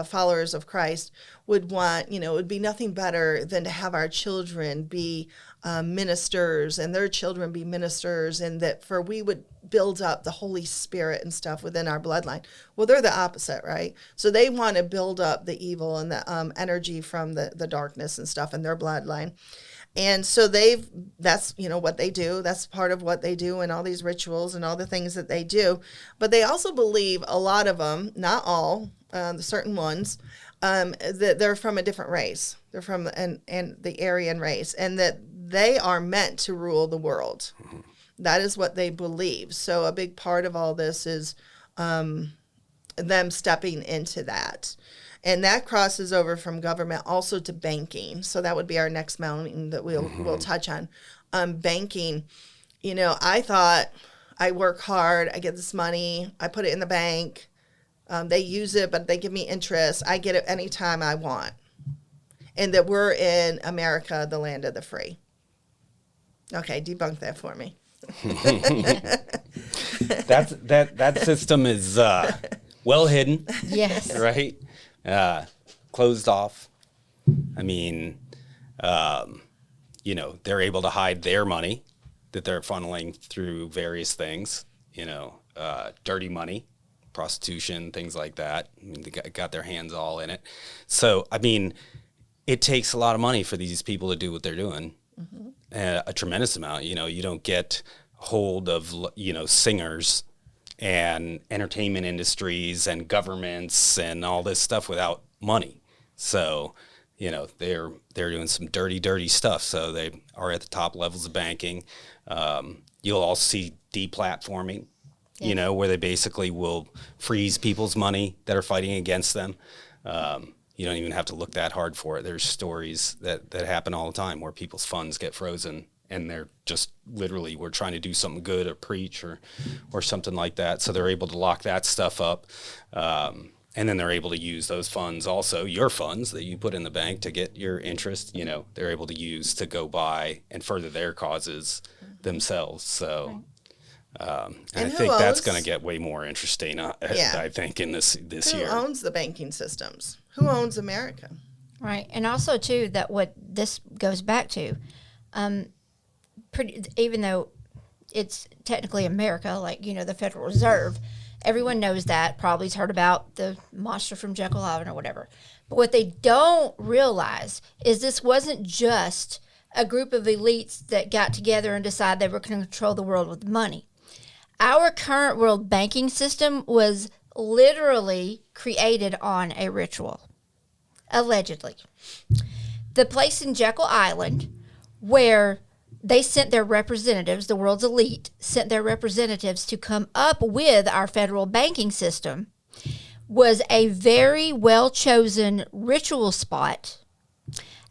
followers of Christ would want, it would be nothing better than to have our children be ministers and their children be ministers, and that we would build up the Holy Spirit and stuff within our bloodline. Well, they're the opposite, right? So they want to build up the evil and the energy from the darkness and stuff in their bloodline. And so that's what they do. That's part of what they do in all these rituals and all the things that they do. But they also believe, a lot of them, not all, the certain ones, that they're from a different race. They're from and the Aryan race, and that they are meant to rule the world. Mm-hmm. That is what they believe. So a big part of all this is them stepping into that. And that crosses over from government also to banking. So that would be our next mountain that we'll touch on. Banking, I thought I work hard, I get this money, I put it in the bank, they use it, but they give me interest. I get it anytime I want. And that we're in America, the land of the free. Okay, debunk that for me. That system is well hidden. Yes. Right? Closed off. They're able to hide their money that they're funneling through various things, dirty money, prostitution, things like that. They got their hands all in it. So, it takes a lot of money for these people to do what they're doing. Mm-hmm. A tremendous amount. You don't get hold of, singers and entertainment industries and governments and all this stuff without money. So, they're doing some dirty stuff. So they are at the top levels of banking. You'll also see deplatforming, where they basically will freeze people's money that are fighting against them. You don't even have to look that hard for it. There's stories that happen all the time where people's funds get frozen and they're just literally, we're trying to do something good or preach or something like that. So they're able to lock that stuff up. And then they're able to use those funds, also your funds that you put in the bank to get your interest, they're able to use to go buy and further their causes themselves. So, and I think that's going to get way more interesting, I think, in this year. Who owns the banking systems? Who owns America? Right. And also, too, that what this goes back to, even though it's technically America, like, the Federal Reserve, everyone knows that, probably has heard about the monster from Jekyll Island or whatever. But what they don't realize is this wasn't just a group of elites that got together and decided they were going to control the world with money. Our current world banking system was literally created on a ritual, allegedly. The place in Jekyll Island where they sent their representatives, the world's elite, sent their representatives to come up with our federal banking system, was a very well-chosen ritual spot,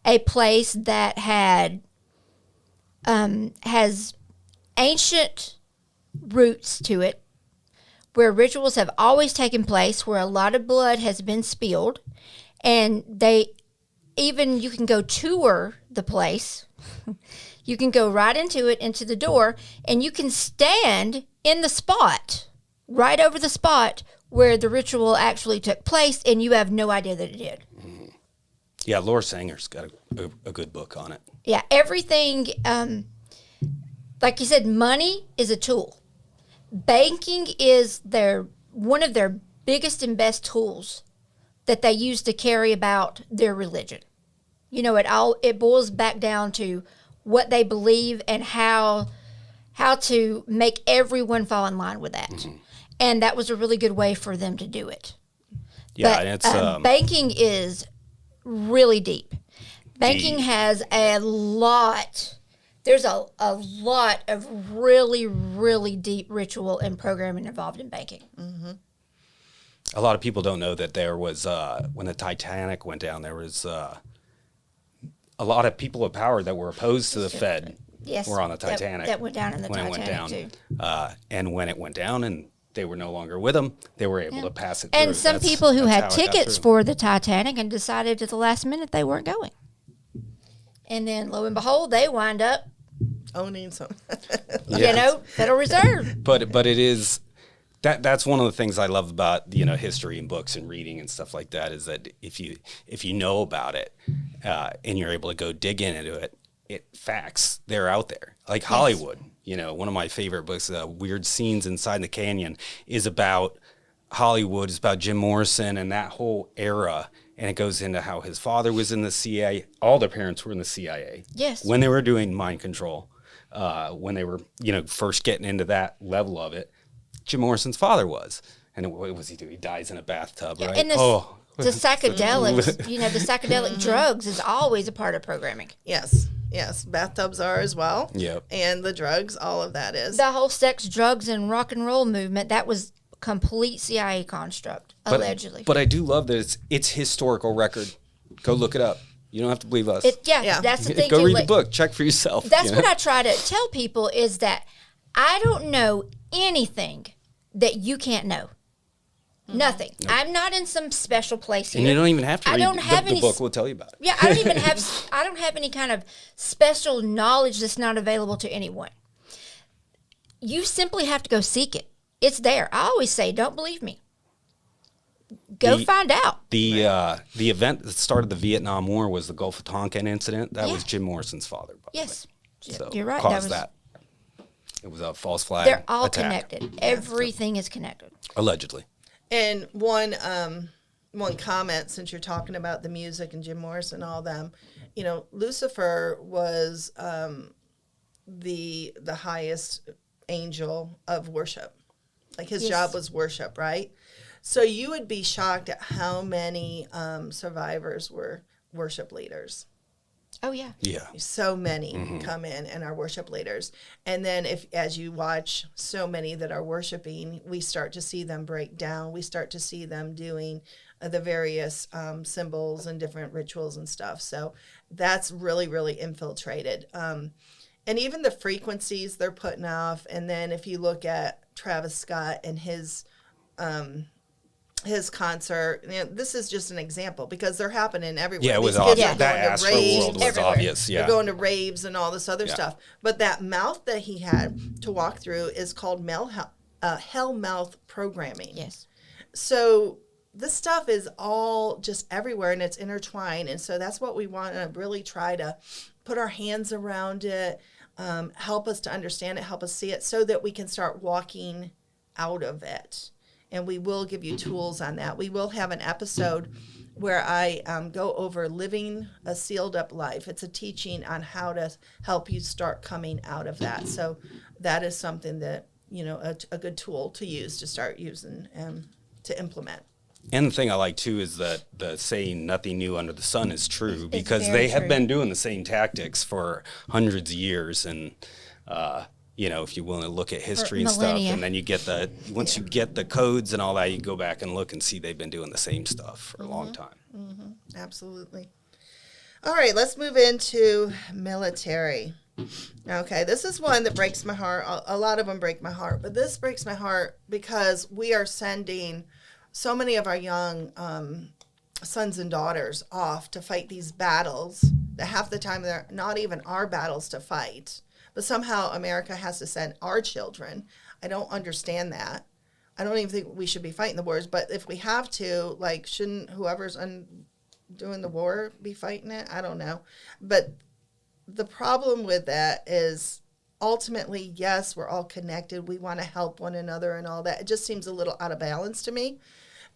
a place that has ancient roots to it, where rituals have always taken place, where a lot of blood has been spilled, and you can go tour the place. You can go right into it, into the door, and you can stand in the spot, right over the spot where the ritual actually took place, and you have no idea that it did. Mm-hmm. Yeah, Laura Sanger's got a good book on it. Yeah, everything, like you said, money is a tool. Banking is one of their biggest and best tools that they use to carry about their religion. It boils back down to what they believe and how to make everyone fall in line with that. Mm-hmm. And that was a really good way for them to do it. Yeah, but, it's banking is really deep. Banking has a lot. There's a lot of really, really deep ritual and programming involved in banking. Mm-hmm. A lot of people don't know that there was, when the Titanic went down, there was a lot of people of power that were opposed to the Fed. Yes, were on the Titanic. That went down in the when Titanic, it went down. too. And when it went down and they were no longer with them, they were able to pass it through. And some people who had tickets for the Titanic and decided at the last minute they weren't going. And then, lo and behold, they wind up owning some. Federal Reserve. But it is... That's one of the things I love about history and books and reading and stuff like that, is that if you know about it and you're able to go dig into it, facts, they're out there. Like Hollywood, one of my favorite books, Weird Scenes Inside the Canyon, is about Hollywood. It's about Jim Morrison and that whole era, and it goes into how his father was in the CIA. All their parents were in the CIA. Yes. When they were doing mind control, when they were first getting into that level of it. Jim Morrison's father was. And what was he do? He dies in a bathtub, right? And the psychedelics, the psychedelic drugs is always a part of programming. Yes. Bathtubs are as well. Yep. And the drugs, all of that is. The whole sex, drugs, and rock and roll movement, that was complete CIA construct, allegedly. But I do love that it's historical record. Go look it up. You don't have to believe us. That's the thing. Go read the book. Check for yourself. That's what I try to tell people, is that I don't know anything that you can't know. Mm-hmm. Nothing. Nope. I'm not in some special place here. And you don't even have to read the book will tell you about it. Yeah, I don't have any kind of special knowledge that's not available to anyone. You simply have to go seek it. It's there. I always say, don't believe me. Go find out. The event that started the Vietnam War was the Gulf of Tonkin incident. That was Jim Morrison's father. Yes. So you're right. Caused that. It was a false flag. They're all attack. connected. Everything is connected. Allegedly. And one comment, since you're talking about the music and Jim Morrison and all them, Lucifer was the highest angel of worship. Like his job was worship, right? So you would be shocked at how many survivors were worship leaders. Oh, yeah. Yeah. So many come in and are worship leaders. And then as you watch so many that are worshiping, we start to see them break down. We start to see them doing the various symbols and different rituals and stuff. So that's really, really infiltrated. and even the frequencies they're putting off. And then if you look at Travis Scott and his concert, this is just an example because they're happening everywhere. Yeah, it was These kids obvious. are That going to Astro raves World was everywhere. obvious. Yeah. They're going to raves and all this other Yeah. stuff. But that mouth that he had to walk through is called hell mouth programming. Yes. So this stuff is all just everywhere and it's intertwined. And so that's what we want to really try to put our hands around it, help us to understand it, help us see it so that we can start walking out of it. And we will give you tools on that. We will have an episode where I go over living a sealed up life. It's a teaching on how to help you start coming out of that. So that is something that, a good tool to use to start using to implement. And the thing I like too is that the saying "nothing new under the sun" is true because very they have true. been doing the same tactics for hundreds of years, and if you want to look at history and stuff, millennia. and then you get once you get the codes and all that, you go back and look and see they've been doing the same stuff for a long time. Absolutely. All right, let's move into military. Okay, this is one that breaks my heart. A lot of them break my heart, but this breaks my heart because we are sending so many of our young sons and daughters off to fight these battles that half the time they're not even our battles to fight. But somehow America has to send our children. I don't understand that. I don't even think we should be fighting the wars. But if we have to, shouldn't whoever's doing the war be fighting it? I don't know. But the problem with that is ultimately, yes, we're all connected. We want to help one another and all that. It just seems a little out of balance to me.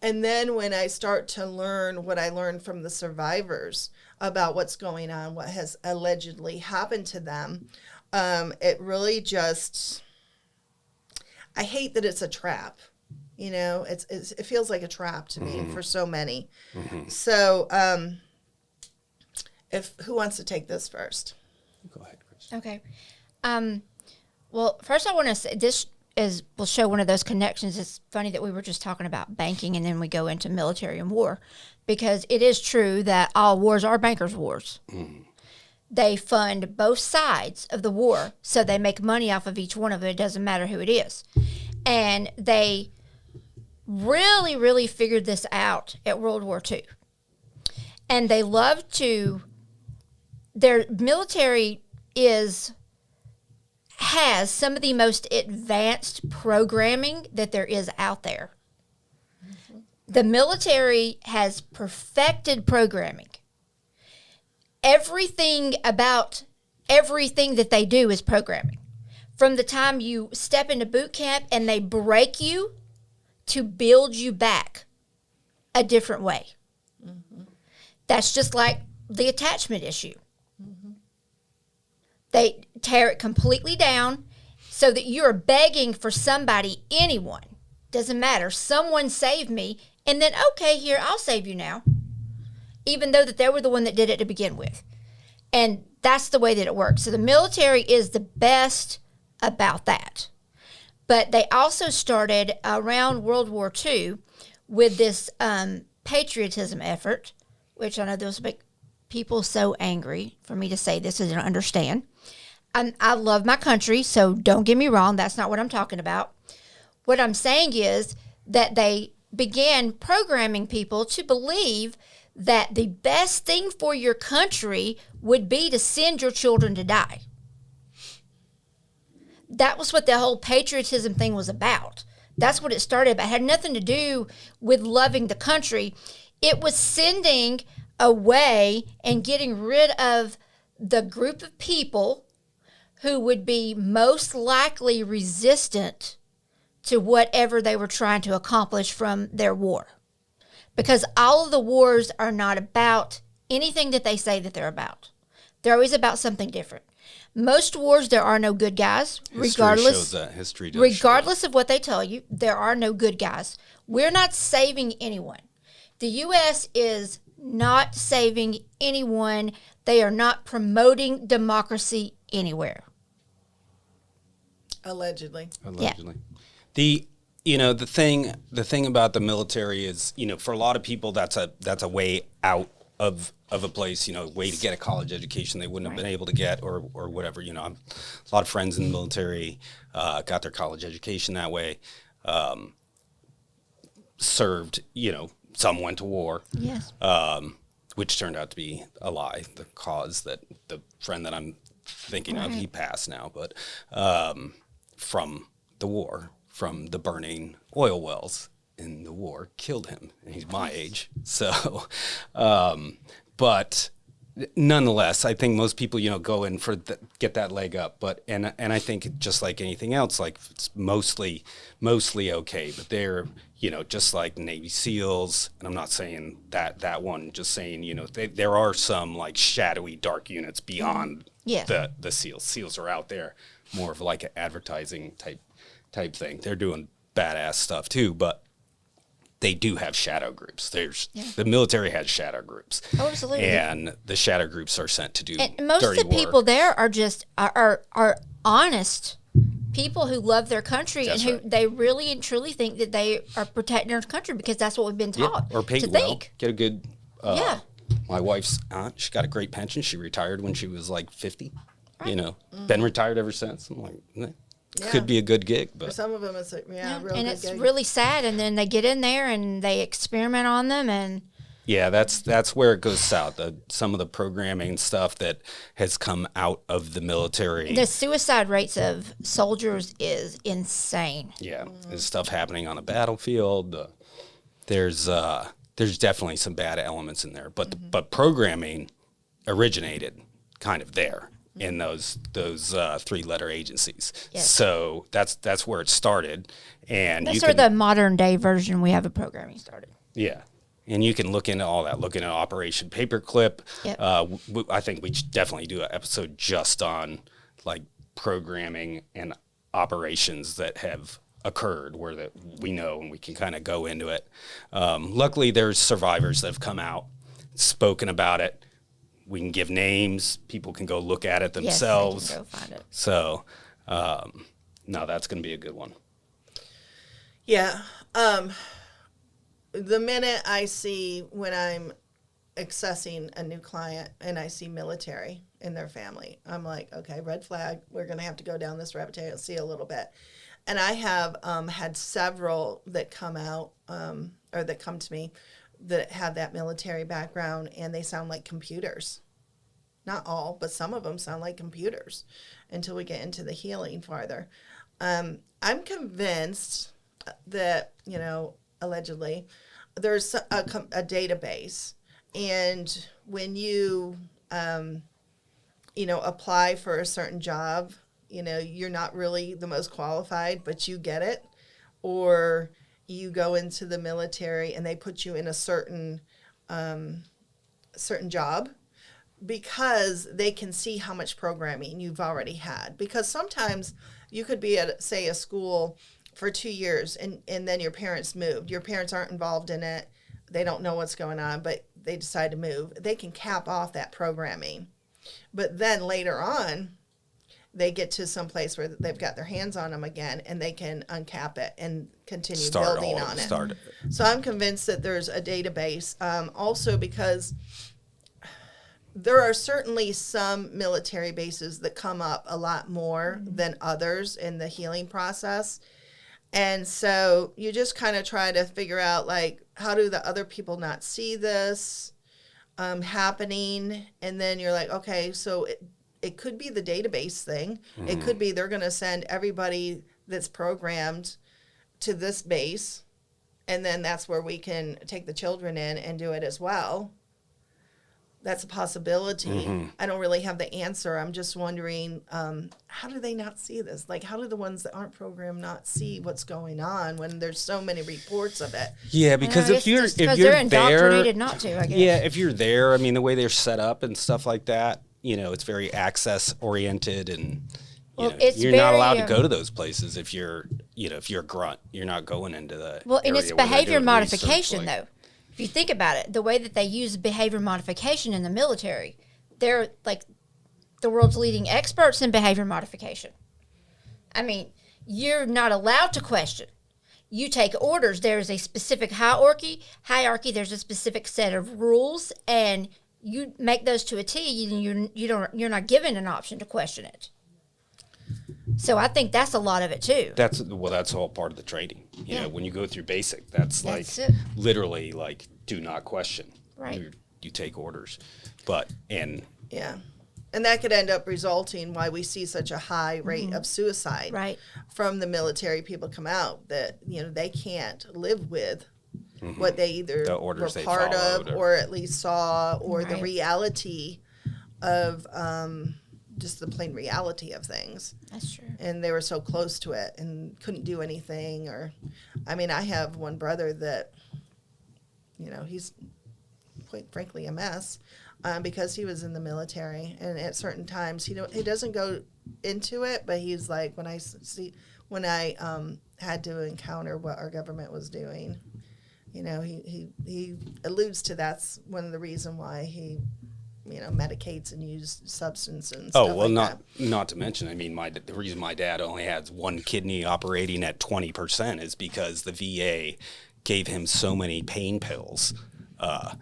And then when I start to learn what I learned from the survivors about what's going on, what has allegedly happened to them, it really just, I hate that it's a trap. It feels like a trap to me for so many. So who wants to take this first? Go ahead, Chris. Okay. Well, first I want to say this will show one of those connections. It's funny that we were just talking about banking and then we go into military and war, because it is true that all wars are bankers' wars. They fund both sides of the war, so they make money off of each one of it. It doesn't matter who it is. And they really, really figured this out at World War II. And they love to, their military has some of the most advanced programming that there is out there. The military has perfected programming. Everything about everything that they do is programming. From the time you step into boot camp and they break you to build you back a different way. That's just like the attachment issue. They tear it completely down so that you're begging for somebody, anyone, doesn't matter, someone save me, and then, okay, here, I'll save you now, even though that they were the one that did it to begin with. And that's the way that it works. So the military is the best about that. But they also started around World War II with this patriotism effort, which I know those make people so angry for me to say this, and they don't understand. I love my country, so don't get me wrong. That's not what I'm talking about. What I'm saying is that they began programming people to believe that the best thing for your country would be to send your children to die. That was what the whole patriotism thing was about. That's what it started about. It had nothing to do with loving the country. It was sending away and getting rid of the group of people who would be most likely resistant to whatever they were trying to accomplish from their war. Because all of the wars are not about anything that they say that they're about. They're always about something different. Most wars, there are no good guys. Regardless of what they tell you, there are no good guys. We're not saving anyone. The U.S. is not saving anyone. They are not promoting democracy anywhere. Allegedly. Yeah. The thing about the military is, for a lot of people that's a way out of a place, way to get a college education they wouldn't have been able to get or whatever. A lot of friends in the military got their college education that way. Served, some went to war. Yes. Which turned out to be a lie. The cause that the friend that I'm thinking of, he passed now, but from the war, from the burning oil wells in the war, killed him. And he's my age. So, but nonetheless, I think most people, go in for get that leg up. But and I think just like anything else, like it's mostly okay. But they're just like Navy SEALs, and I'm not saying that one. Just saying there are some like shadowy dark units beyond the SEALs. SEALs are out there, more of like an advertising type thing. They're doing badass stuff too, but they do have shadow groups. The military has shadow groups. Oh, absolutely. And the shadow groups are sent to do and most dirty of the people work. there are just are honest people who love their country. That's and who right. they really and truly think that they are protecting our country because that's what we've been taught Or paid to well. think. Get a good Yeah. My wife's aunt, she got a great pension. She retired when she was like 50. Been retired ever since. I'm like, could be a good gig, For but some of them, it's a real and good it's gig. really sad. And then they get in there and they experiment on them, and yeah, that's where it goes south. Some of the programming stuff that has come out of the military. the suicide rates of soldiers is insane. Yeah, there's stuff happening on the battlefield. There's definitely some bad elements in there, but programming originated kind of there in those 3-letter agencies. Yes. So that's where it started, and That's sort of the modern day version we have of programming started. yeah. And you can look into all that. Look into Operation Paperclip. Yep. I think we should definitely do an episode just on like programming and operations that have occurred where that we know, and we can kind of go into it. Luckily, there's survivors that have come out, spoken about it. We can give names. People can go look at it themselves. Yes, they can go find it. So, no, that's going to be a good one. Yeah. The minute I see when I'm accessing a new client and I see military in their family, I'm like, okay, red flag. We're going to have to go down this rabbit trail and see a little bit. And I have had several that come out or that come to me that have that military background, and they sound like computers. Not all, but some of them sound like computers until we get into the healing farther. I'm convinced that, allegedly, there's a database, and when you, apply for a certain job, you're not really the most qualified, but you get it, or you go into the military and they put you in a certain job because they can see how much programming you've already had. Because sometimes you could be at, say, a school for 2 years and then your parents moved. Your parents aren't involved in it. They don't know what's going on, but they decide to move. They can cap off that programming. But then later on, they get to some place where they've got their hands on them again, and they can uncap it and continue building on it. So I'm convinced that there's a database. Also because there are certainly some military bases that come up a lot more than others in the healing process. And so you just kind of try to figure out, like, how do the other people not see this happening? And then you're like, okay, so it could be the database thing. Mm-hmm. It could be they're going to send everybody that's programmed to this base, and then that's where we can take the children in and do it as well. That's a possibility. Mm-hmm. I don't really have the answer. I'm just wondering, how do they not see this? Like, how do the ones that aren't programmed not see what's going on when there's so many reports of it? Yeah, because if you're they're indoctrinated not to, I guess. Yeah, if you're there, I mean, the way they're set up and stuff like that, it's very access oriented, and you're not allowed to go to those places if you're a grunt. You're not going into the and it's behavior modification though. If you think about it, the way that they use behavior modification in the military, they're like the world's leading experts in behavior modification. I mean, you're not allowed to question. you take orders. There's a specific hierarchy. There's a specific set of rules, and you make those to a T, and you're not given an option to question it. So I think that's a lot of it too. That's all part of the training. You know, when you go through basic, that's like it. literally like do not question. Right. You take orders, Yeah. And that could end up resulting why we see such a high rate of suicide from the military people come out, that, you know, they can't live with what they either were part of or at least saw, or the reality of just the plain reality of things. That's true. And they were so close to it and couldn't do anything. Or, I mean, I have one brother that, you know, he's quite frankly a mess because he was in the military, and at certain times he doesn't go into it, but he's like, when I had to encounter what our government was doing, you know, he alludes to that's one of the reasons why he, you know, medicates and uses substance and stuff not to mention, I mean, the reason my dad only has one kidney operating at 20% is because the VA gave him so many pain pills. I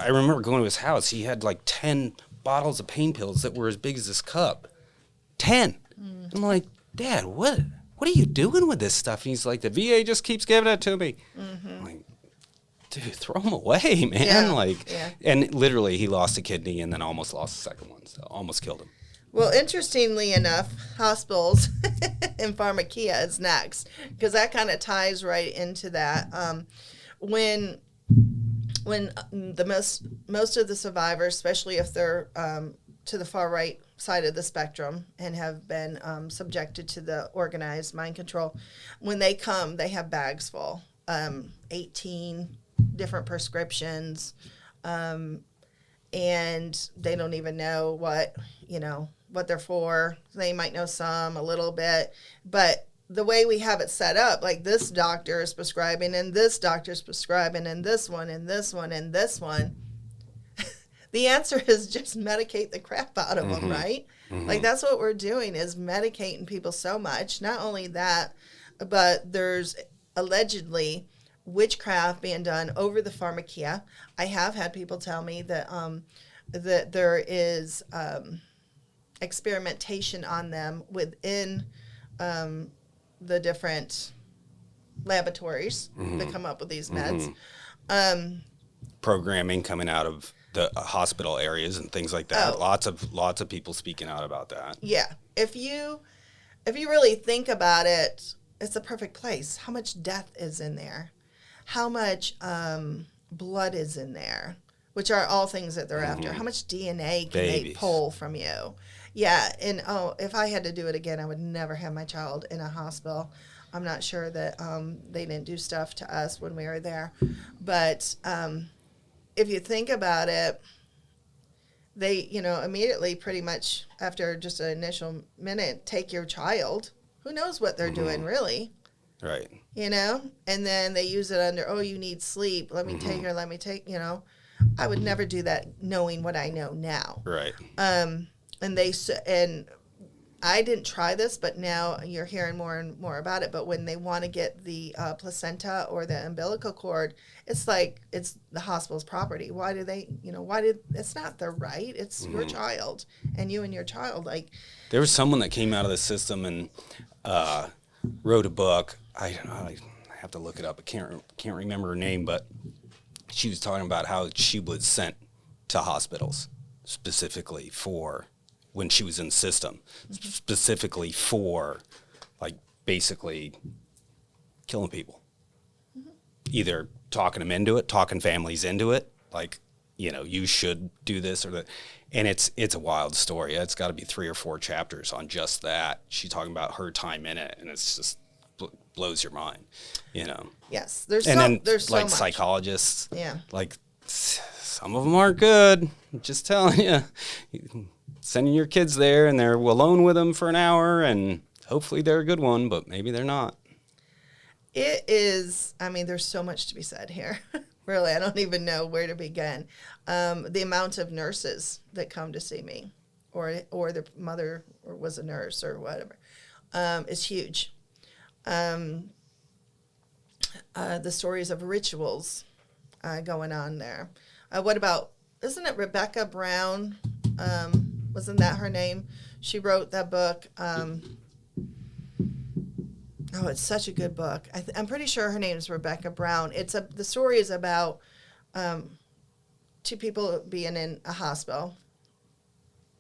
remember going to his house. He had like 10 bottles of pain pills that were as big as this cup. 10. I'm like, Dad, what are you doing with this stuff? And he's like, the VA just keeps giving it to me. I'm like, dude, throw them away, man. And literally he lost a kidney and then almost lost the second one. So almost killed him. Well, interestingly enough, hospitals and pharmakia is next, because that kind of ties right into that. When the most of the survivors, especially if they're to the far right side of the spectrum and have been subjected to the organized mind control, when they come, they have bags full, 18 different prescriptions, and they don't even know what they're for. They might know a little bit, but the way we have it set up, like this doctor is prescribing and this doctor's prescribing and this one and this one and this one, the answer is just medicate the crap out of them, right? Like that's what we're doing, is medicating people so much. Not only that, but there's allegedly witchcraft being done over the pharmakia. I have had people tell me that that there is experimentation on them within the different laboratories that come up with these meds. Programming coming out of the hospital areas and things like that. Lots of people speaking out about that. Yeah. If you really think about it, it's a perfect place. How much death is in there? How much blood is in there? Which are all things that they're after. How much DNA can they pull from you? Yeah, and if I had to do it again, I would never have my child in a hospital. I'm not sure that they didn't do stuff to us when we were there. But if you think about it, they, immediately pretty much after just an initial minute, take your child. Who knows what they're doing, really? Right. And then they use it under, you need sleep. Let me take her, I would never do that knowing what I know now. Right. And I didn't try this, but now you're hearing more and more about it. But when they want to get the placenta or the umbilical cord, it's like it's the hospital's property. Why do they, it's not their right. It's your child and you and your child. Like, there was someone that came out of the system and wrote a book. I have to look it up. I can't remember her name, but she was talking about how she was sent to hospitals specifically for when she was in the system, specifically for, like, basically killing people. Either talking them into it, talking families into it, like, you should do this or that. And it's a wild story. It's got to be 3 or 4 chapters on just that. She's talking about her time in it, and it's just blows your mind, Yes, there's so much. Psychologists, yeah, like some of them aren't good. I'm just telling you, sending your kids there and they're alone with them for an hour, and hopefully they're a good one, but maybe they're not. It is. I mean, there's so much to be said here. Really, I don't even know where to begin. The amount of nurses that come to see me, or the mother or was a nurse or whatever, is huge. the stories of rituals going on there. What about, isn't it Rebecca Brown? Wasn't that her name? She wrote that book. It's such a good book. I'm pretty sure her name is Rebecca Brown. The story is about two people being in a hospital.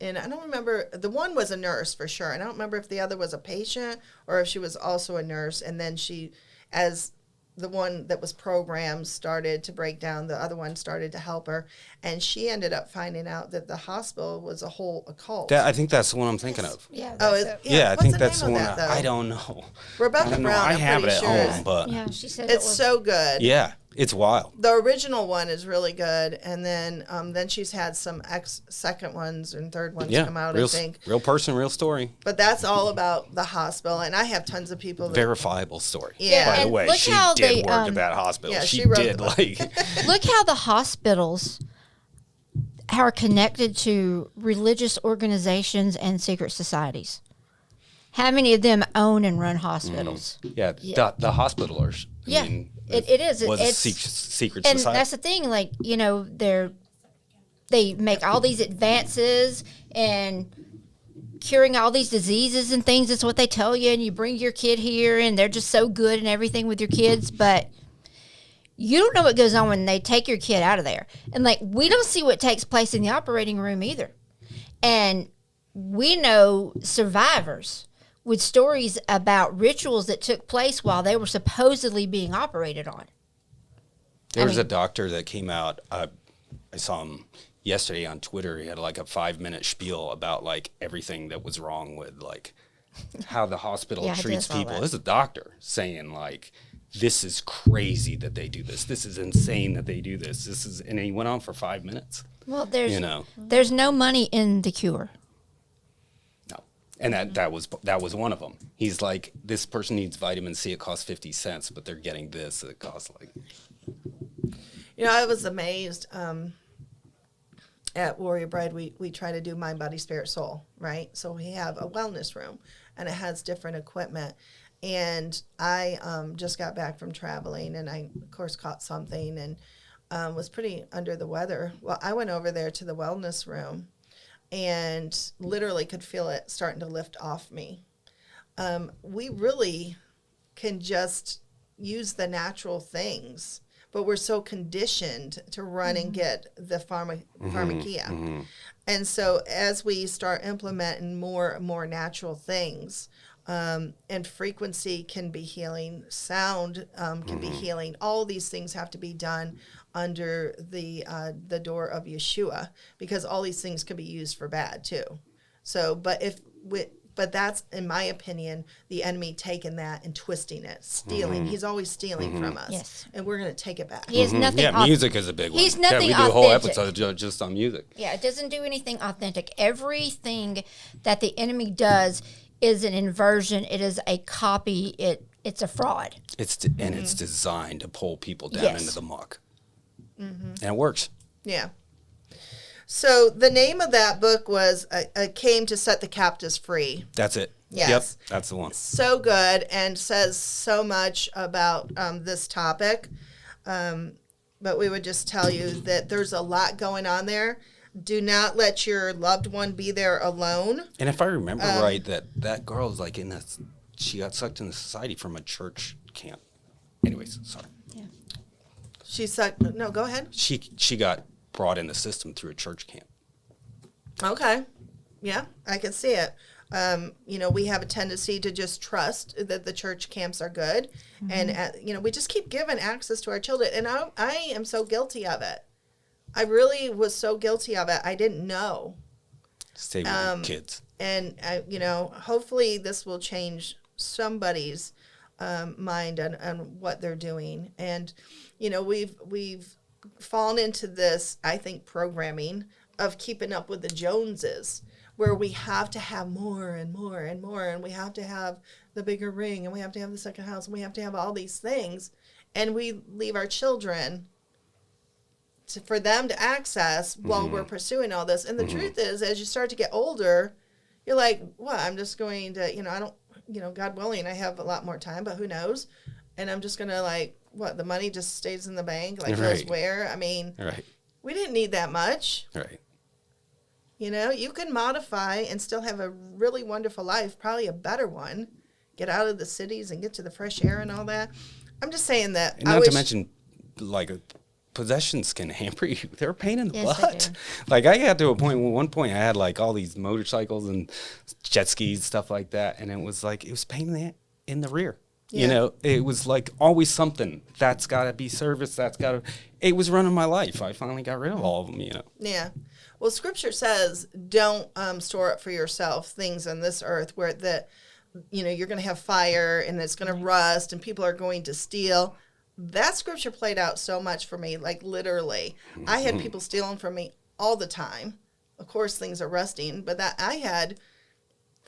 And I don't remember, the one was a nurse for sure. I don't remember if the other was a patient or if she was also a nurse. And then she, as the one that was programmed started to break down, the other one started to help her. And she ended up finding out that the hospital was a whole occult. I think that's the one I'm thinking of. Yeah. I think that's the one. I don't know. Rebecca Brown, I have it at home, but Yeah, she said it's so good. Yeah, it's wild. The original one is really good, and then she's had some second ones and third ones come out, I think. Real person, real story. But that's all about the hospital, and I have tons of people that... Verifiable story. Yeah. By the And way, look she how did they, work at that hospital. yeah, she she wrote did, the book. Look how the hospitals are connected to religious organizations and secret societies. How many of them own and run hospitals? Yeah, the hospitalers. Yeah, it is. Was It's secret and society. that's the thing. Like, they make all these advances and curing all these diseases and things. That's what they tell you. And you bring your kid here, and they're just so good and everything with your kids, but you don't know what goes on when they take your kid out of there. And like, we don't see what takes place in the operating room either. And we know survivors with stories about rituals that took place while they were supposedly being operated on. There was a doctor that came out. I saw him yesterday on Twitter. He had like a 5-minute spiel about like everything that was wrong with like how the hospital Yeah, I treats saw people. that. This is a doctor saying like, this is crazy that they do this. This is insane that they do this. And he went on for 5 minutes. Well, there's You know. there's no money in the cure. No. And that was one of them. He's like, this person needs vitamin C. It costs 50 cents, but they're getting this. It costs like. I was amazed at Warrior Bride. We try to do mind, body, spirit, soul, right? So we have a wellness room, and it has different equipment. And I just got back from traveling, and I, of course, caught something and was pretty under the weather. Well, I went over there to the wellness room and literally could feel it starting to lift off me. We really can just use the natural things, but we're so conditioned to run and get the pharmacia. And so as we start implementing more natural things, and frequency can be healing, sound can be healing, all these things have to be done under the door of Yeshua, because all these things could be used for bad too. So, but that's, in my opinion, the enemy taking that and twisting it, stealing. He's always stealing from us. Yes. And we're going to take it back. He has nothing. Yeah, music is a big one. He's nothing we do a whole authentic. episode just on music. Yeah, it doesn't do anything authentic. Everything that the enemy does is an inversion. It is a copy. It's a fraud. It's designed to pull people down Yes. into the muck. And it works. Yeah. So the name of that book was Came to Set the Captives Free. That's it. Yes. Yep, that's the one. So good, and says so much about this topic. But we would just tell you that there's a lot going on there. Do not let your loved one be there alone. And if I remember right, that girl is like she got sucked into society from a church camp. Anyways, sorry. Yeah. No, go ahead. She got brought in the system through a church camp. Okay. Yeah, I can see it. We have a tendency to just trust that the church camps are good. And, we just keep giving access to our children. And I am so guilty of it. I really was so guilty of it. I didn't know. Stay with your kids. And, hopefully this will change somebody's mind on what they're doing. And, we've fallen into this, I think, programming of keeping up with the Joneses, where we have to have more and more and more, and we have to have the bigger ring, and we have to have the second house, and we have to have all these things, and we leave our children for them to access while we're pursuing all this. And the truth is, as you start to get older, you're like, well, I'm just going to, God willing, I have a lot more time, but who knows? And I'm just going to the money just stays in the bank, goes where? I mean, we didn't need that much. Right. You can modify and still have a really wonderful life, probably a better one. Get out of the cities and get to the fresh air and all that. I'm just saying that. And not to mention, possessions can hamper you. They're a pain in the butt. I got to a point, one point I had all these motorcycles and jet skis, stuff like that. And it was it was pain in the rear. Yeah. It was always something that's got to be serviced. It was running my life. I finally got rid of all of them, Yeah. Well, Scripture says don't store up for yourself things on this earth where you're going to have fire and it's going to rust and people are going to steal. That scripture played out so much for me, literally. I had people stealing from me all the time. Of course, things are rusting, but I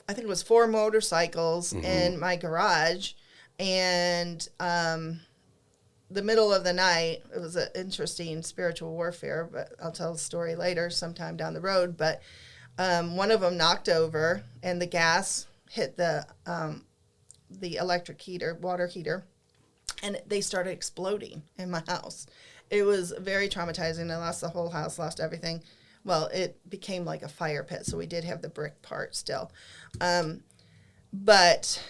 think it was 4 motorcycles in my garage. And the middle of the night, it was an interesting spiritual warfare, but I'll tell the story later sometime down the road. But one of them knocked over and the gas hit the electric heater, water heater, and they started exploding in my house. It was very traumatizing. I lost the whole house, lost everything. Well, it became like a fire pit, so we did have the brick part still. But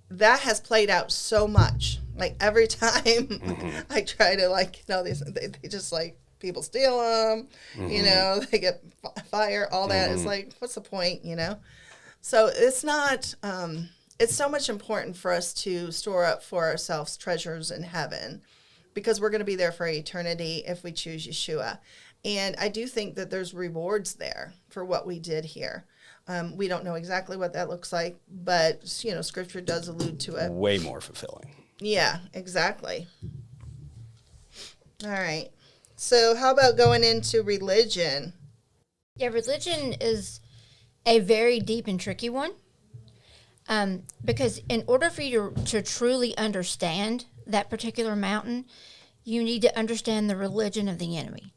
that has played out so much. Every time I try to, they just people steal them, they get fire, all that. It's what's the point, So it's not, it's so much important for us to store up for ourselves treasures in heaven because we're going to be there for eternity if we choose Yeshua. And I do think that there's rewards there for what we did here. We don't know exactly what that looks like, but, Scripture does allude to it. Way more fulfilling. Yeah, exactly. All right. So how about going into religion? Yeah, religion is a very deep and tricky one. Because in order for you to truly understand that particular mountain, you need to understand the religion of the enemy.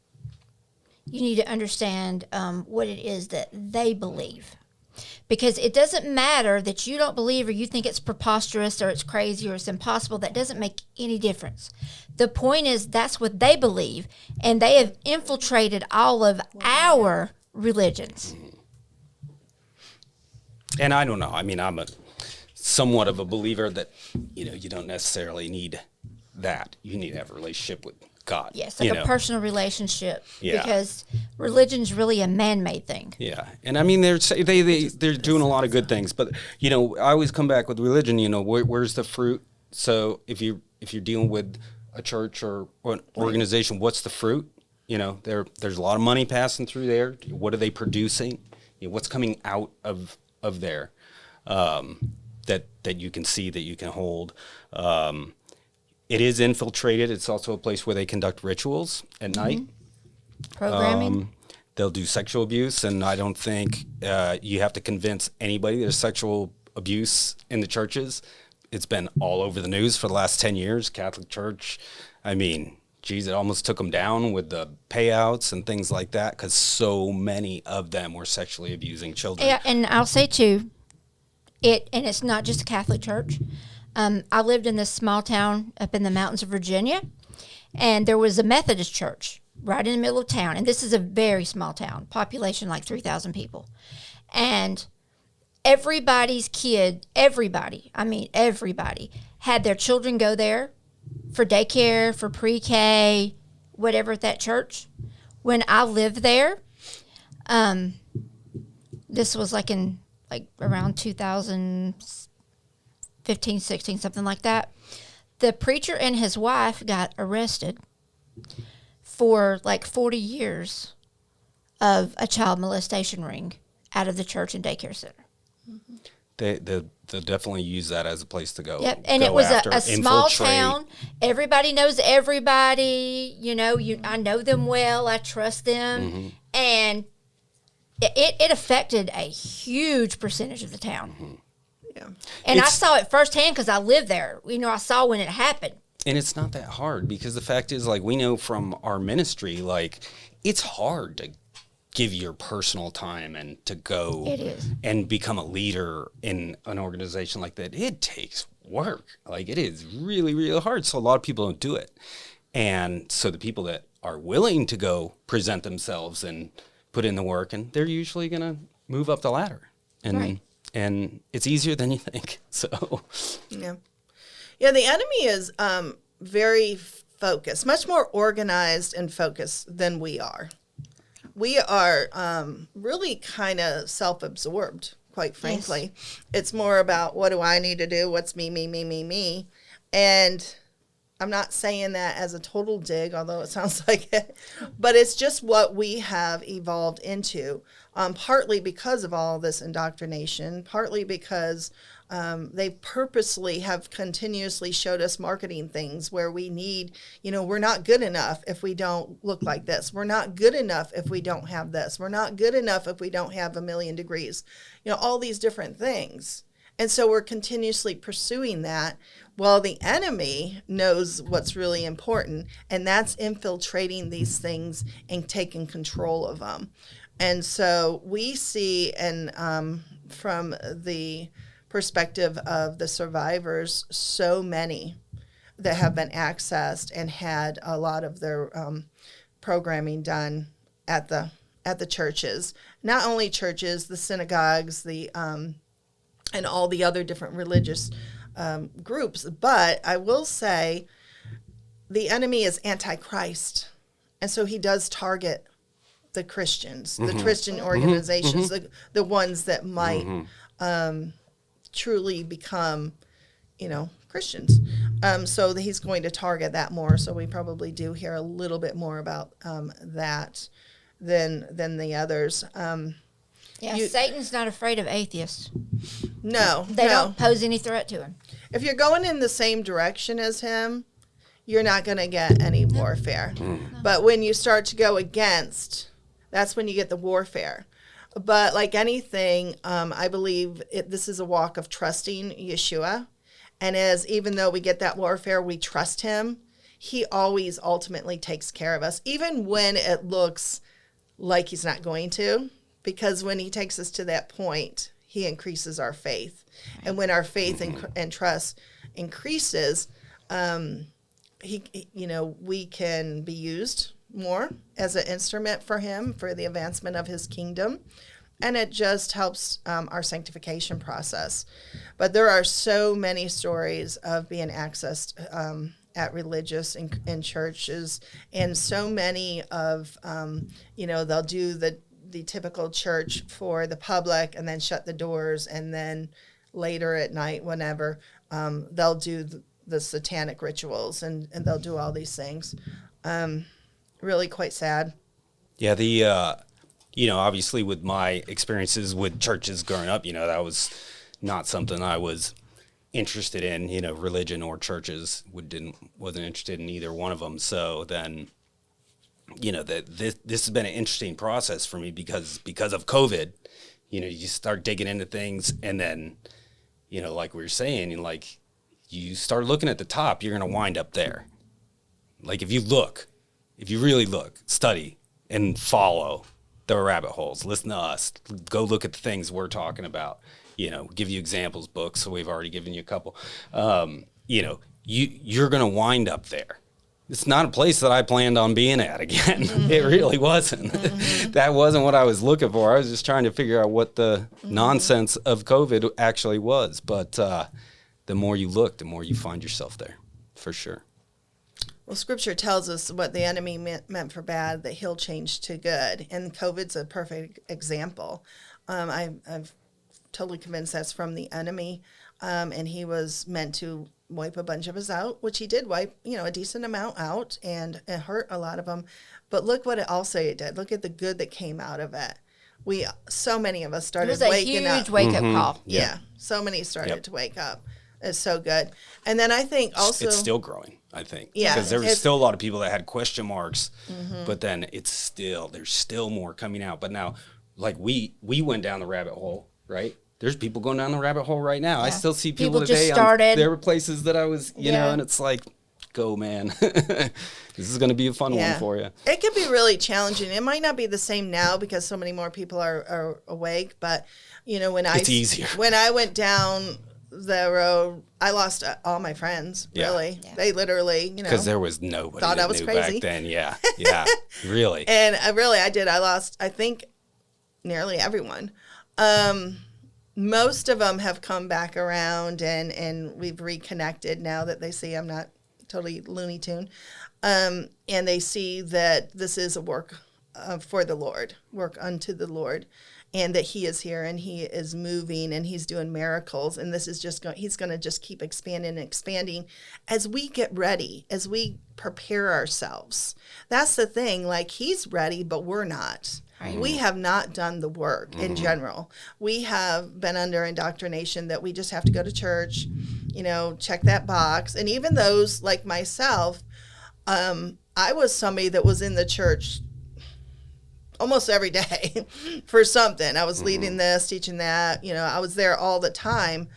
You need to understand what it is that they believe. Because it doesn't matter that you don't believe or you think it's preposterous or it's crazy or it's impossible. That doesn't make any difference. The point is that's what they believe, and they have infiltrated all of our religions. And I don't know. I mean, I'm somewhat of a believer that, you don't necessarily need that. You need to have a relationship with God. Yes, a personal relationship. Yeah. Because religion's really a man-made thing. Yeah. And I mean, they're doing a lot of good things, but I always come back with religion, where's the fruit? So if you're dealing with a church or an organization, what's the fruit? There's a lot of money passing through there. What are they producing? What's coming out of there that you can see, that you can hold? It is infiltrated. It's also a place where they conduct rituals at night. Programming. They'll do sexual abuse, and I don't think you have to convince anybody there's sexual abuse in the churches. It's been all over the news for the last 10 years. Catholic Church, I mean, geez, it almost took them down with the payouts and things like that because so many of them were sexually abusing children. Yeah, and I'll say, too, it's not just a Catholic Church. I lived in this small town up in the mountains of Virginia, and there was a Methodist church right in the middle of town. And this is a very small town, population 3,000 people. And everybody's kid, everybody had their children go there for daycare, for pre-K, whatever at that church. When I lived there, this was in around 2015, 16, something like that. The preacher and his wife got arrested for 40 years of a child molestation ring out of the church and daycare center. They definitely use that as a place to go. Yep, and it was a small town. Everybody knows everybody. I know them well. I trust them, and it affected a huge percentage of the town. Yeah, and I saw it firsthand because I lived there. I saw when it happened. And it's not that hard because the fact is, we know from our ministry, it's hard to give your personal time and to go It is. and become a leader in an organization like that. It takes work. Like, it is really, really hard. So a lot of people don't do it. And so the people that are willing to go present themselves and put in the work, and they're usually going to move up the ladder. And Right. and it's easier than you think. So Yeah. Yeah, the enemy is very focused, much more organized and focused than we are. We are really kind of self-absorbed, quite frankly. It's more about, what do I need to do? What's me? And I'm not saying that as a total dig, although it sounds like it, but it's just what we have evolved into, partly because of all this indoctrination, partly because they purposely have continuously showed us marketing things where we need, we're not good enough if we don't look like this. We're not good enough if we don't have this. We're not good enough if we don't have 1,000,000 degrees, all these different things. And so we're continuously pursuing that, while the enemy knows what's really important, and that's infiltrating these things and taking control of them. And so we see, and from the perspective of the survivors, so many that have been accessed and had a lot of their programming done at the churches. Not only churches, the synagogues, and all the other different religious groups. But I will say the enemy is antichrist. And so he does target the Christians, the Christian organizations, the ones that might truly become, Christians. So he's going to target that more. So we probably do hear a little bit more about that than the others. Satan's not afraid of atheists. No. They don't pose any threat to him. If you're going in the same direction as him, you're not going to get any warfare. But when you start to go against, that's when you get the warfare. But like anything, I believe this is a walk of trusting Yeshua. And even though we get that warfare, we trust him. He always ultimately takes care of us, even when it looks like he's not going to. Because when he takes us to that point, he increases our faith. Right. And when our faith and trust increases, we can be used more as an instrument for him, for the advancement of his kingdom. And it just helps our sanctification process. But there are so many stories of being accessed at religious and churches, and so many of, they'll do the typical church for the public and then shut the doors, and then later at night, whenever, they'll do the satanic rituals and they'll do all these things. Really quite sad. Yeah, obviously with my experiences with churches growing up, that was not something I was interested in, religion or churches. Wasn't interested in either one of them. So then, this has been an interesting process for me because of COVID. You start digging into things, and then, like we were saying, you start looking at the top, you're going to wind up there. Like, if you really look, study, and follow the rabbit holes, listen to us, go look at the things we're talking about, give you examples, books. So we've already given you a couple. You're going to wind up there. It's not a place that I planned on being at again. It really wasn't. That wasn't what I was looking for. I was just trying to figure out what the nonsense of COVID actually was. But the more you look, the more you find yourself there, for sure. Well, Scripture tells us what the enemy meant for bad, that he'll change to good. And COVID's a perfect example. I'm totally convinced that's from the enemy. And he was meant to wipe a bunch of us out, which he did wipe, a decent amount out, and it hurt a lot of them. But look what it did. Look at the good that came out of it. So many of us started waking up. It was a huge wake-up call. Yeah. So many started to wake up. It's so good. And then I think also... It's still growing, I think. Yeah. Because there's still a lot of people that had question marks, but then there's still more coming out. But now, like we went down the rabbit hole, right? There's people going down the rabbit hole right now. Yeah. I still see people today. Just started. There were places that I was, and it's like, go, man. This is going to be a fun one for you. It can be really challenging. It might not be the same now because so many more people are awake, but It's easier. When I went down the road, I lost all my friends, really. Yeah. They literally, because there was nobody thought that I was knew crazy back then. Yeah, really. And I did. I lost, I think, nearly everyone. Most of them have come back around, and we've reconnected now that they see I'm not totally Looney Tune. And they see that this is a work for the Lord, work unto the Lord, and that he is here and he is moving and he's doing miracles. And this is he's going to just keep expanding and expanding as we get ready, as we prepare ourselves. That's the thing. Like, he's ready, but we're not. Right. We have not done the work in general. We have been under indoctrination that we just have to go to church, check that box. And even those like myself, I was somebody that was in the church almost every day for something. I was leading this, teaching that, I was there all the time.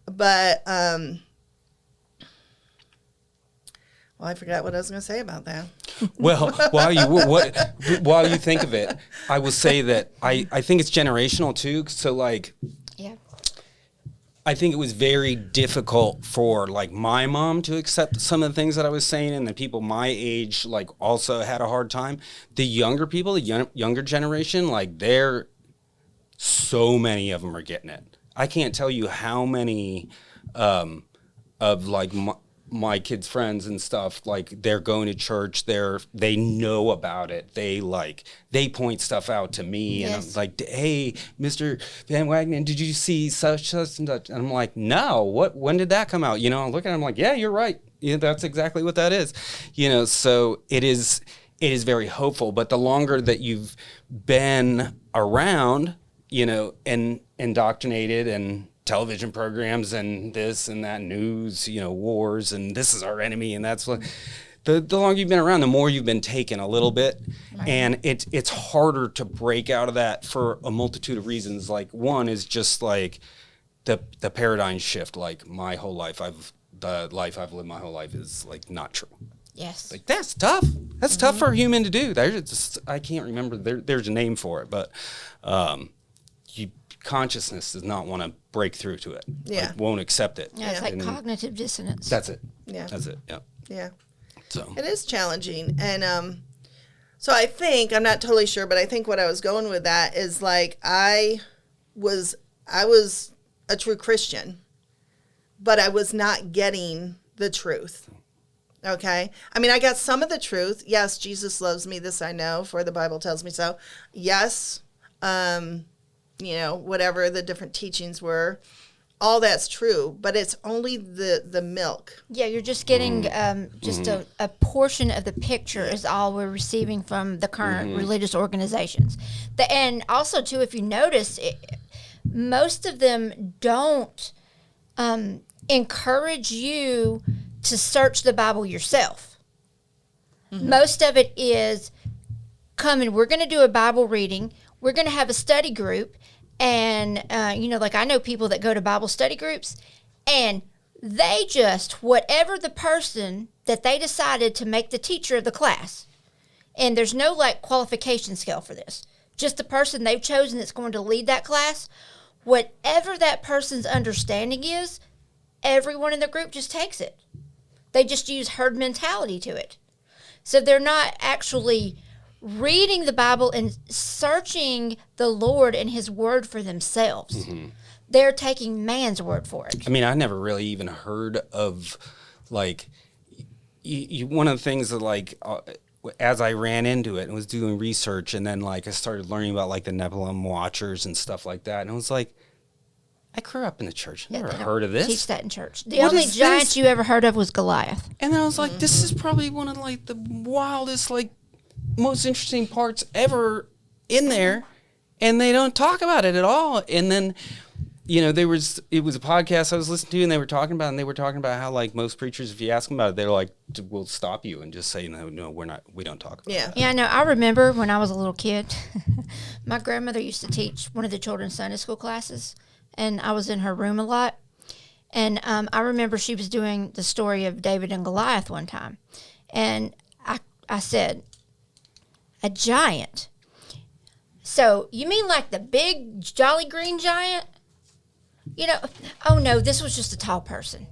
But, I forgot what I was going to say about that. Well, while you think of it, I will say that I think it's generational too. So I think it was very difficult for like my mom to accept some of the things that I was saying, and the people my age like also had a hard time. The younger people, the younger generation, like so many of them are getting it. I can't tell you how many of like my kids' friends and stuff, like they're going to church, they know about it. They point stuff out to me, and I'm like, hey, Mr. Van Wagenen, did you see such and such? And I'm like, no, when did that come out? I look at it, I'm like, yeah, you're right. That's exactly what that is. So it is very hopeful. But the longer that you've been around, and indoctrinated and television programs and this and that news, wars, and this is our enemy, and that's what the longer you've been around, the more you've been taken a little bit. Right. And it's harder to break out of that for a multitude of reasons. Like, one is just like the paradigm shift. Like, the life I've lived my whole life is like not true. Yes. Like, that's tough. That's tough for a human to do. I can't remember, there's a name for it, but consciousness does not want to break through to it. Yeah. Like, won't accept it. Yeah, it's like cognitive dissonance. That's it. Yeah. That's it. Yeah. Yeah. So it is challenging. And so I think, I'm not totally sure, but I think what I was going with that is like I was a true Christian, but I was not getting the truth. Okay. I mean, I got some of the truth. Yes, Jesus loves me. This I know, for the Bible tells me so. Yes. Whatever the different teachings were, all that's true, but it's only the milk. Yeah, you're just getting just a portion of the picture is all we're receiving from the current religious organizations. And also, too, if you notice, most of them don't encourage you to search the Bible yourself. Most of it is, come and we're going to do a Bible reading. We're going to have a study group. And, like I know people that go to Bible study groups, and they just, whatever the person that they decided to make the teacher of the class, and there's no like qualification scale for this, just the person they've chosen that's going to lead that class, whatever that person's understanding is, everyone in the group just takes it. They just use herd mentality to it. So they're not actually reading the Bible and searching the Lord and his word for themselves. They're taking man's word for it. I mean, I never really even heard of, like, one of the things that, like, as I ran into it and was doing research, and then, like, I started learning about, like, the Nephilim Watchers and stuff like that, and I was like, I grew up in the church. I never heard of this. Teach that in church. The only giant you ever heard of was Goliath. And I was like, this is probably one of, like, the wildest, like, most interesting parts ever in there, and they don't talk about it at all. And then, it was a podcast I was listening to, and they were talking about how, like, most preachers, if you ask them about it, they're like, we'll stop you and just say, no, we don't talk about it. Yeah, no, I remember when I was a little kid, my grandmother used to teach one of the children's Sunday school classes, and I was in her room a lot. And I remember she was doing the story of David and Goliath one time. And I said, a giant? So you mean like the big jolly green giant? Oh no, this was just a tall person.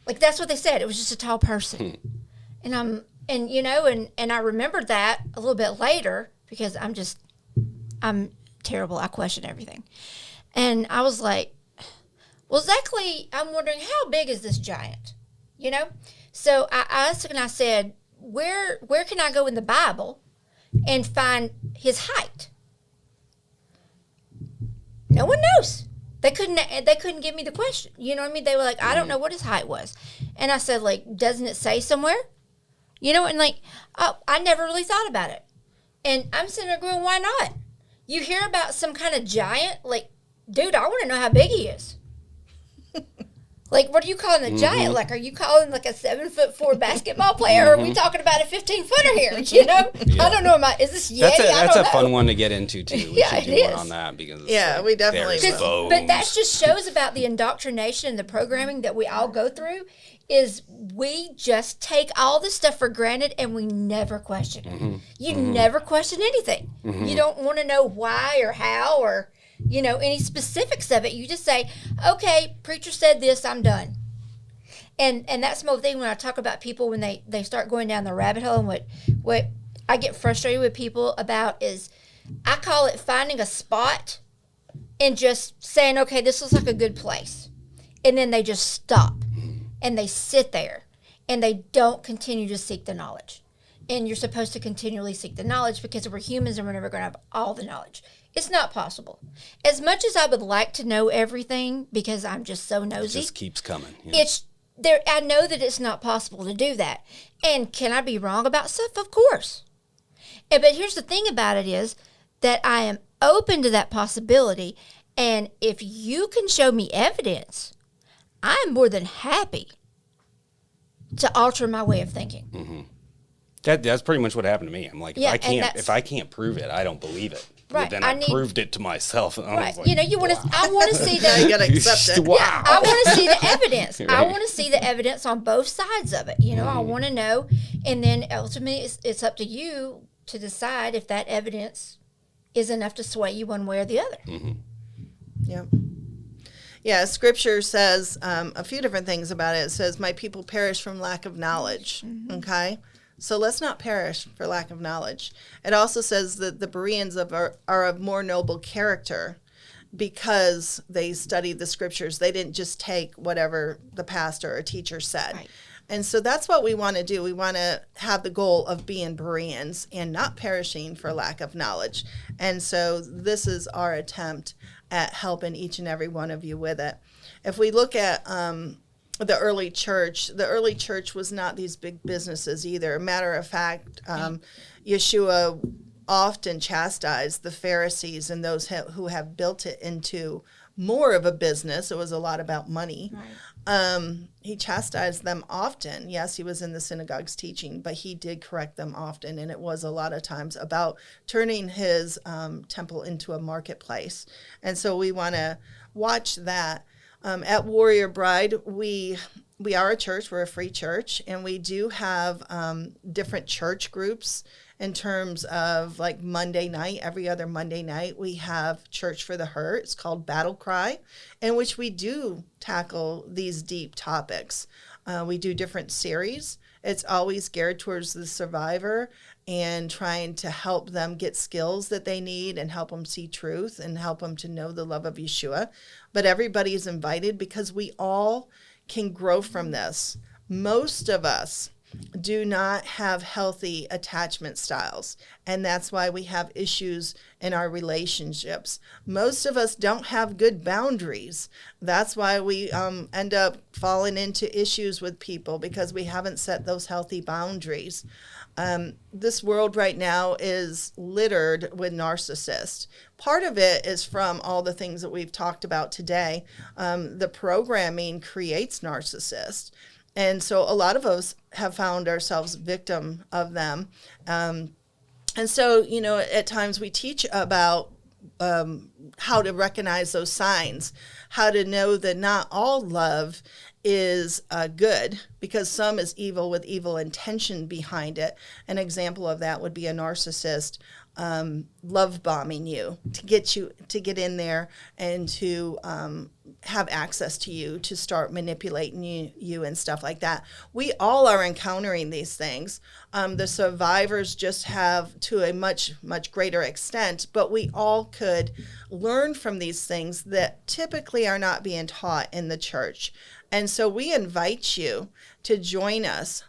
Like that's what they said. It was just a tall person. And I remembered that a little bit later because I'm terrible. I question everything. And I was like, well, exactly, I'm wondering how big is this giant? So I asked and I said, where can I go in the Bible and find his height? No one knows. They couldn't give me the question. You know what I mean? They were like, I don't know what his height was. And I said, like, doesn't it say somewhere? And like, oh, I never really thought about it. And I'm sitting there going, why not? You hear about some kind of giant, like, dude, I want to know how big he is. Like, what are you calling a giant? Like, are you calling like a 7'4" basketball player? Or are we talking about a 15-footer here? I don't know. Is this Yeti? That's a fun one to get into too. We should do one on that because we definitely will. But that just shows about the indoctrination and the programming that we all go through. Is we just take all this stuff for granted and we never question it. You never question anything. You don't want to know why or how or any specifics of it. You just say, okay, preacher said this, I'm done. And that's my thing when I talk about people when they start going down the rabbit hole. And what I get frustrated with people about is I call it finding a spot and just saying, okay, this looks like a good place. And then they just stop and they sit there and they don't continue to seek the knowledge. And you're supposed to continually seek the knowledge because we're humans and we're never going to have all the knowledge. It's not possible. As much as I would like to know everything because I'm just so nosy. It just keeps coming. It's there. I know that it's not possible to do that. And can I be wrong about stuff? Of course. But here's the thing about it is that I am open to that possibility. And if you can show me evidence, I'm more than happy to alter my way of thinking. That's pretty much what happened to me. I'm like, if I can't prove it, I don't believe it. Right. Well, then I proved it to myself. And right. Like, I want to see that. You got to accept it. Wow. Yeah, I want to see the evidence. Right. I want to see the evidence on both sides of it. I want to know. And then ultimately, it's up to you to decide if that evidence is enough to sway you one way or the other. Yep. Yeah, Scripture says a few different things about it. It says, my people perish from lack of knowledge. Okay? So let's not perish for lack of knowledge. It also says that the Bereans are of more noble character because they studied the Scriptures. They didn't just take whatever the pastor or teacher said. Right. And so that's what we want to do. We want to have the goal of being Bereans and not perishing for lack of knowledge. And so this is our attempt at helping each and every one of you with it. If we look at the early church was not these big businesses either. Matter of fact, Yeshua often chastised the Pharisees and those who have built it into more of a business. It was a lot about money. Right. He chastised them often. Yes, he was in the synagogues teaching, but he did correct them often. And it was a lot of times about turning his temple into a marketplace. And so we want to watch that. At Warrior Bride, we are a church. We're a free church, and we do have different church groups in terms of like Monday night. Every other Monday night, we have Church for the Hurt. It's called Battle Cry, in which we do tackle these deep topics. We do different series. It's always geared towards the survivor and trying to help them get skills that they need and help them see truth and help them to know the love of Yeshua. But everybody is invited because we all can grow from this. Most of us do not have healthy attachment styles, and that's why we have issues in our relationships. Most of us don't have good boundaries. That's why we end up falling into issues with people because we haven't set those healthy boundaries. This world right now is littered with narcissists. Part of it is from all the things that we've talked about today. The programming creates narcissists. And so a lot of us have found ourselves victim of them. And so, at times we teach about how to recognize those signs, how to know that not all love is good, because some is evil with evil intention behind it. An example of that would be a narcissist love bombing you to get in there and to have access to you, to start manipulating you and stuff like that. We all are encountering these things. The survivors just have to a much greater extent, but we all could learn from these things that typically are not being taught in the church. And so we invite you to join us.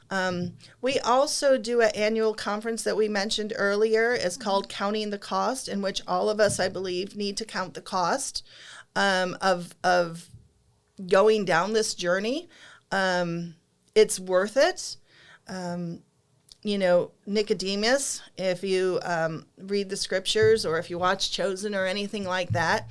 We also do an annual conference that we mentioned earlier. It's called Counting the Cost, in which all of us, I believe, need to count the cost of going down this journey. It's worth it. Nicodemus, if you read the scriptures or if you watch Chosen or anything like that,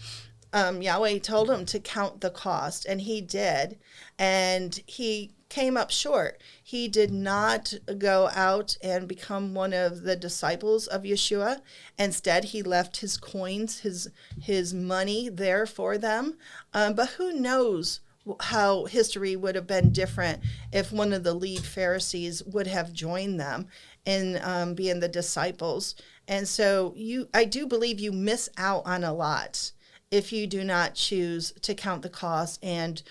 Yahweh told him to count the cost, and he did, and he came up short. He did not go out and become one of the disciples of Yeshua. Instead, he left his coins, his money there for them. But who knows how history would have been different if one of the lead Pharisees would have joined them in being the disciples. And so I do believe you miss out on a lot if you do not choose to count the cost and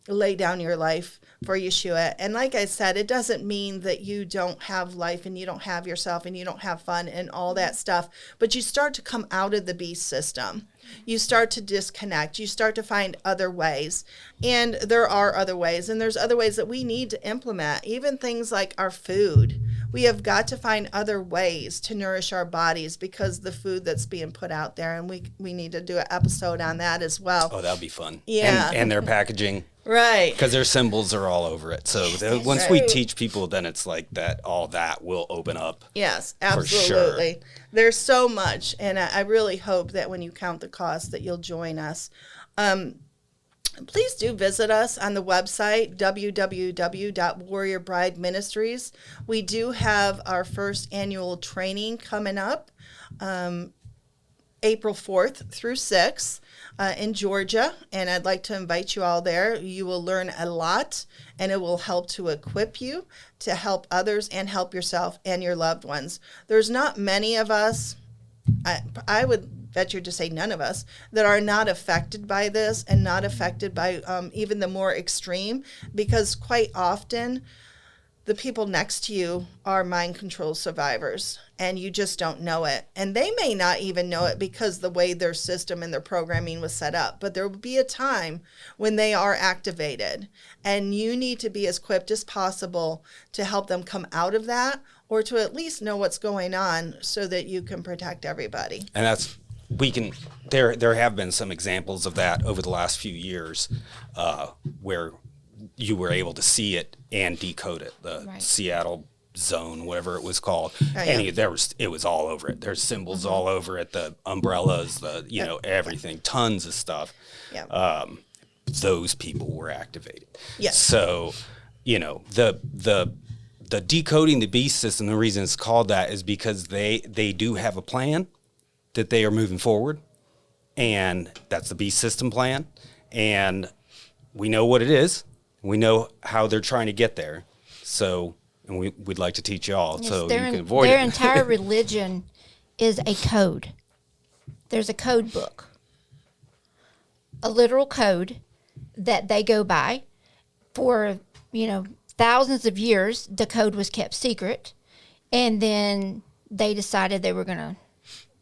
lay down your life for Yeshua. And like I said, it doesn't mean that you don't have life and you don't have yourself and you don't have fun and all that stuff, but you start to come out of the beast system. You start to disconnect. You start to find other ways. And there are other ways, and there's other ways that we need to implement, even things like our food. We have got to find other ways to nourish our bodies because the food that's being put out there, and we need to do an episode on that as well. Oh, that'll be fun. Yeah. And their packaging. Right. Because their symbols are all over it. So once we teach people, then it's like that, all that will open up. Yes, absolutely. For sure. There's so much, and I really hope that when you count the cost that you'll join us. Please do visit us on the website, www.warriorbrideministries. We do have our first annual training coming up, April 4th through 6th. In Georgia, and I'd like to invite you all there. You will learn a lot, and it will help to equip you to help others and help yourself and your loved ones. There's not many of us, I would venture to say none of us, that are not affected by this and not affected by even the more extreme, because quite often the people next to you are mind control survivors, and you just don't know it. And they may not even know it because the way their system and their programming was set up. But there will be a time when they are activated, and you need to be as equipped as possible to help them come out of that, or to at least know what's going on so that you can protect everybody. And there have been some examples of that over the last few years where you were able to see it and decode it. The right. Seattle zone, whatever it was called. Oh, yeah. And it was all over it. There's symbols all over it, the umbrellas, everything, tons of stuff. Yeah. Those people were activated. Yes. So, the Decoding the Beast System, the reason it's called that is because they do have a plan that they are moving forward, and that's the Beast System plan. And we know what it is. We know how they're trying to get there. So, and we'd like to teach y'all so you can avoid it. Their entire religion is a code. There's a code book, a literal code that they go by. For, thousands of years, the code was kept secret. And then they decided they were going to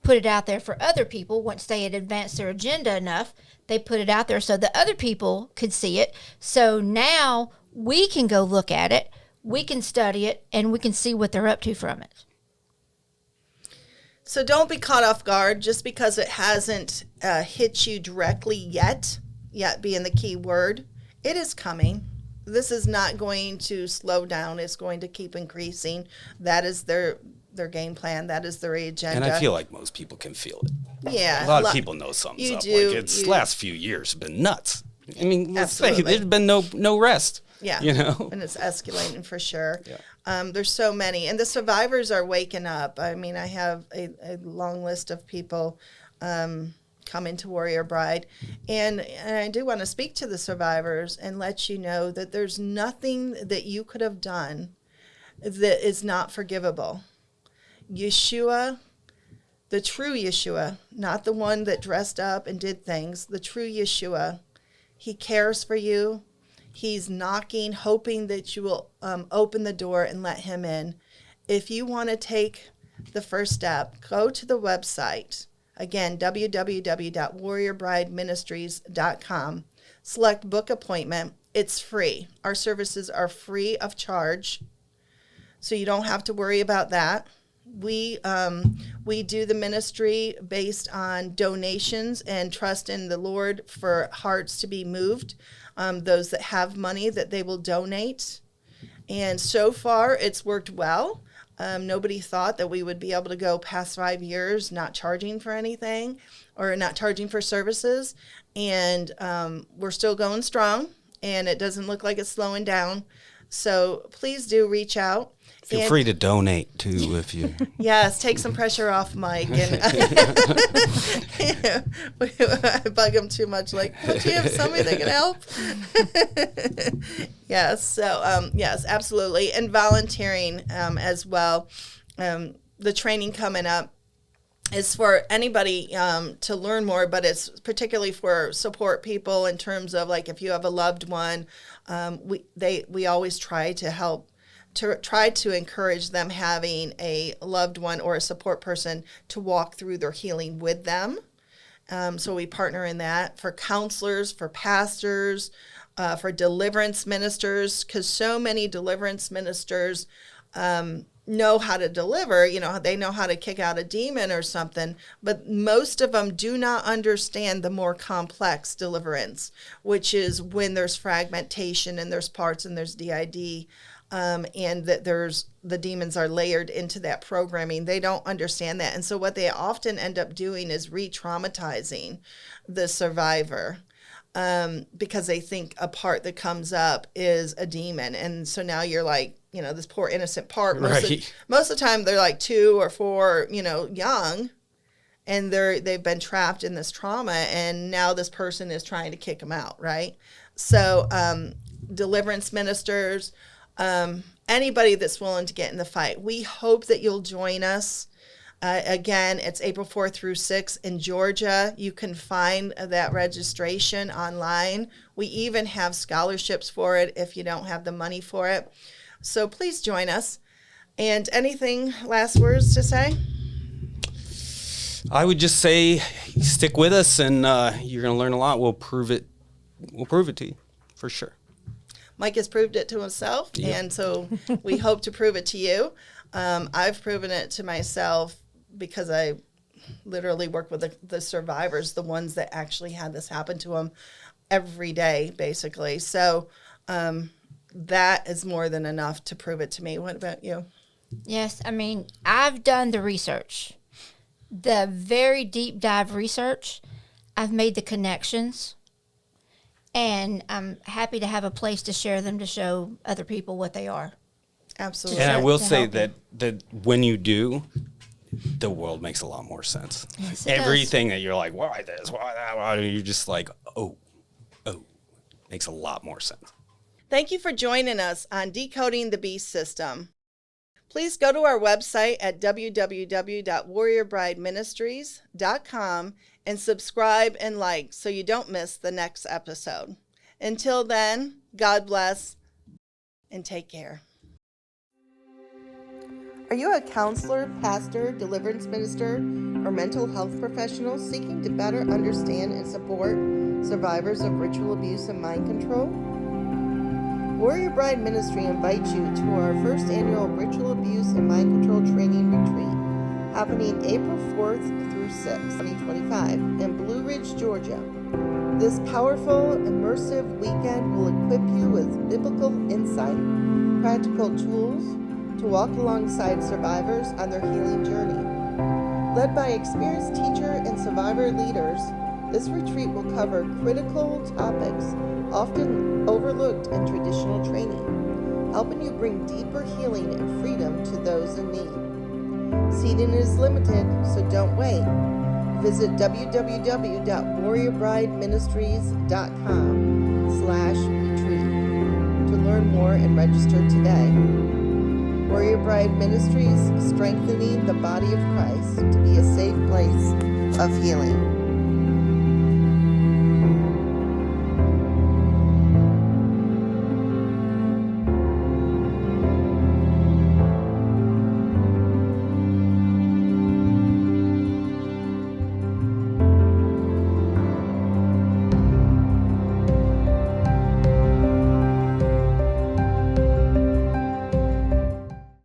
put it out there for other people. Once they had advanced their agenda enough, they put it out there so that other people could see it. So now we can go look at it, we can study it, and we can see what they're up to from it. So don't be caught off guard just because it hasn't hit you directly yet being the key word. It is coming. This is not going to slow down. It's going to keep increasing. That is their game plan. That is their agenda. And I feel like most people can feel it. Yeah. A lot of people know something's up. The last few years have been nuts. I mean, let's say there's been no rest. Yeah. And it's escalating for sure. Yeah. There's so many. And the survivors are waking up. I mean, I have a long list of people come into Warrior Bride. And I do want to speak to the survivors and let you know that there's nothing that you could have done that is not forgivable. Yeshua, the true Yeshua, not the one that dressed up and did things, the true Yeshua, he cares for you. He's knocking, hoping that you will open the door and let him in. If you want to take the first step, go to the website. Again, www.warriorbrideministries.com. Select book appointment. It's free. Our services are free of charge, so you don't have to worry about that. We do the ministry based on donations and trust in the Lord for hearts to be moved. Those that have money that they will donate. And so far, it's worked well. Nobody thought that we would be able to go past 5 years not charging for anything or not charging for services. And we're still going strong, and it doesn't look like it's slowing down. So please do reach out. Feel free to donate too if you. Yes, take some pressure off Mike. And I bug him too much. Like, don't you have somebody that can help? Yes. So yes, absolutely, and volunteering as well. The training coming up is for anybody to learn more, but it's particularly for support people in terms of, like, if you have a loved one, we always try to help. To try to encourage them having a loved one or a support person to walk through their healing with them. So we partner in that for counselors, for pastors, for deliverance ministers, because so many deliverance ministers know how to deliver. They know how to kick out a demon or something, but most of them do not understand the more complex deliverance, which is when there's fragmentation and there's parts and there's DID. And that the demons are layered into that programming. They don't understand that. And so what they often end up doing is re-traumatizing the survivor because they think a part that comes up is a demon. And so now you're like, this poor innocent part. Most of the time they're like 2 or 4, young, and they've been trapped in this trauma, and now this person is trying to kick them out, right? So deliverance ministers, anybody that's willing to get in the fight. We hope that you'll join us. Again, it's April 4th through 6th in Georgia. You can find that registration online. We even have scholarships for it if you don't have the money for it. So please join us. And anything, last words to say? I would just say stick with us, and you're going to learn a lot. We'll prove it. We'll prove it to you for sure. Mike has proved it to himself, and so we hope to prove it to you. I've proven it to myself because I literally work with the survivors, the ones that actually had this happen to them every day, basically. So that is more than enough to prove it to me. What about you? Yes, I mean, I've done the research, the very deep dive research. I've made the connections. And I'm happy to have a place to share them, to show other people what they are. Absolutely. And I will say that when you do, the world makes a lot more sense. Yes, Everything that you're like, why this, why that, why, you're just like, oh, makes a lot more sense. Thank you for joining us on Decoding the Beast System. Please go to our website at www.warriorbrideministries.com and subscribe and like so you don't miss the next episode. Until then, God bless and take care. Are you a counselor, pastor, deliverance minister, or mental health professional seeking to better understand and support survivors of ritual abuse and mind control? Warrior Bride Ministry invites you to our first annual Ritual Abuse and Mind Control Training Retreat, happening April 4th through 6th, 2025, in Blue Ridge, Georgia. This powerful, immersive weekend will equip you with biblical insight, practical tools to walk alongside survivors on their healing journey. Led by experienced teacher and survivor leaders, this retreat will cover critical topics often overlooked in traditional training, helping you bring deeper healing and freedom to those in need. Seating is limited, so don't wait. visit www.warriorbrideministries.com/retreat to learn more and register today. Warrior Bride Ministries, strengthening the body of Christ to be a safe place of healing.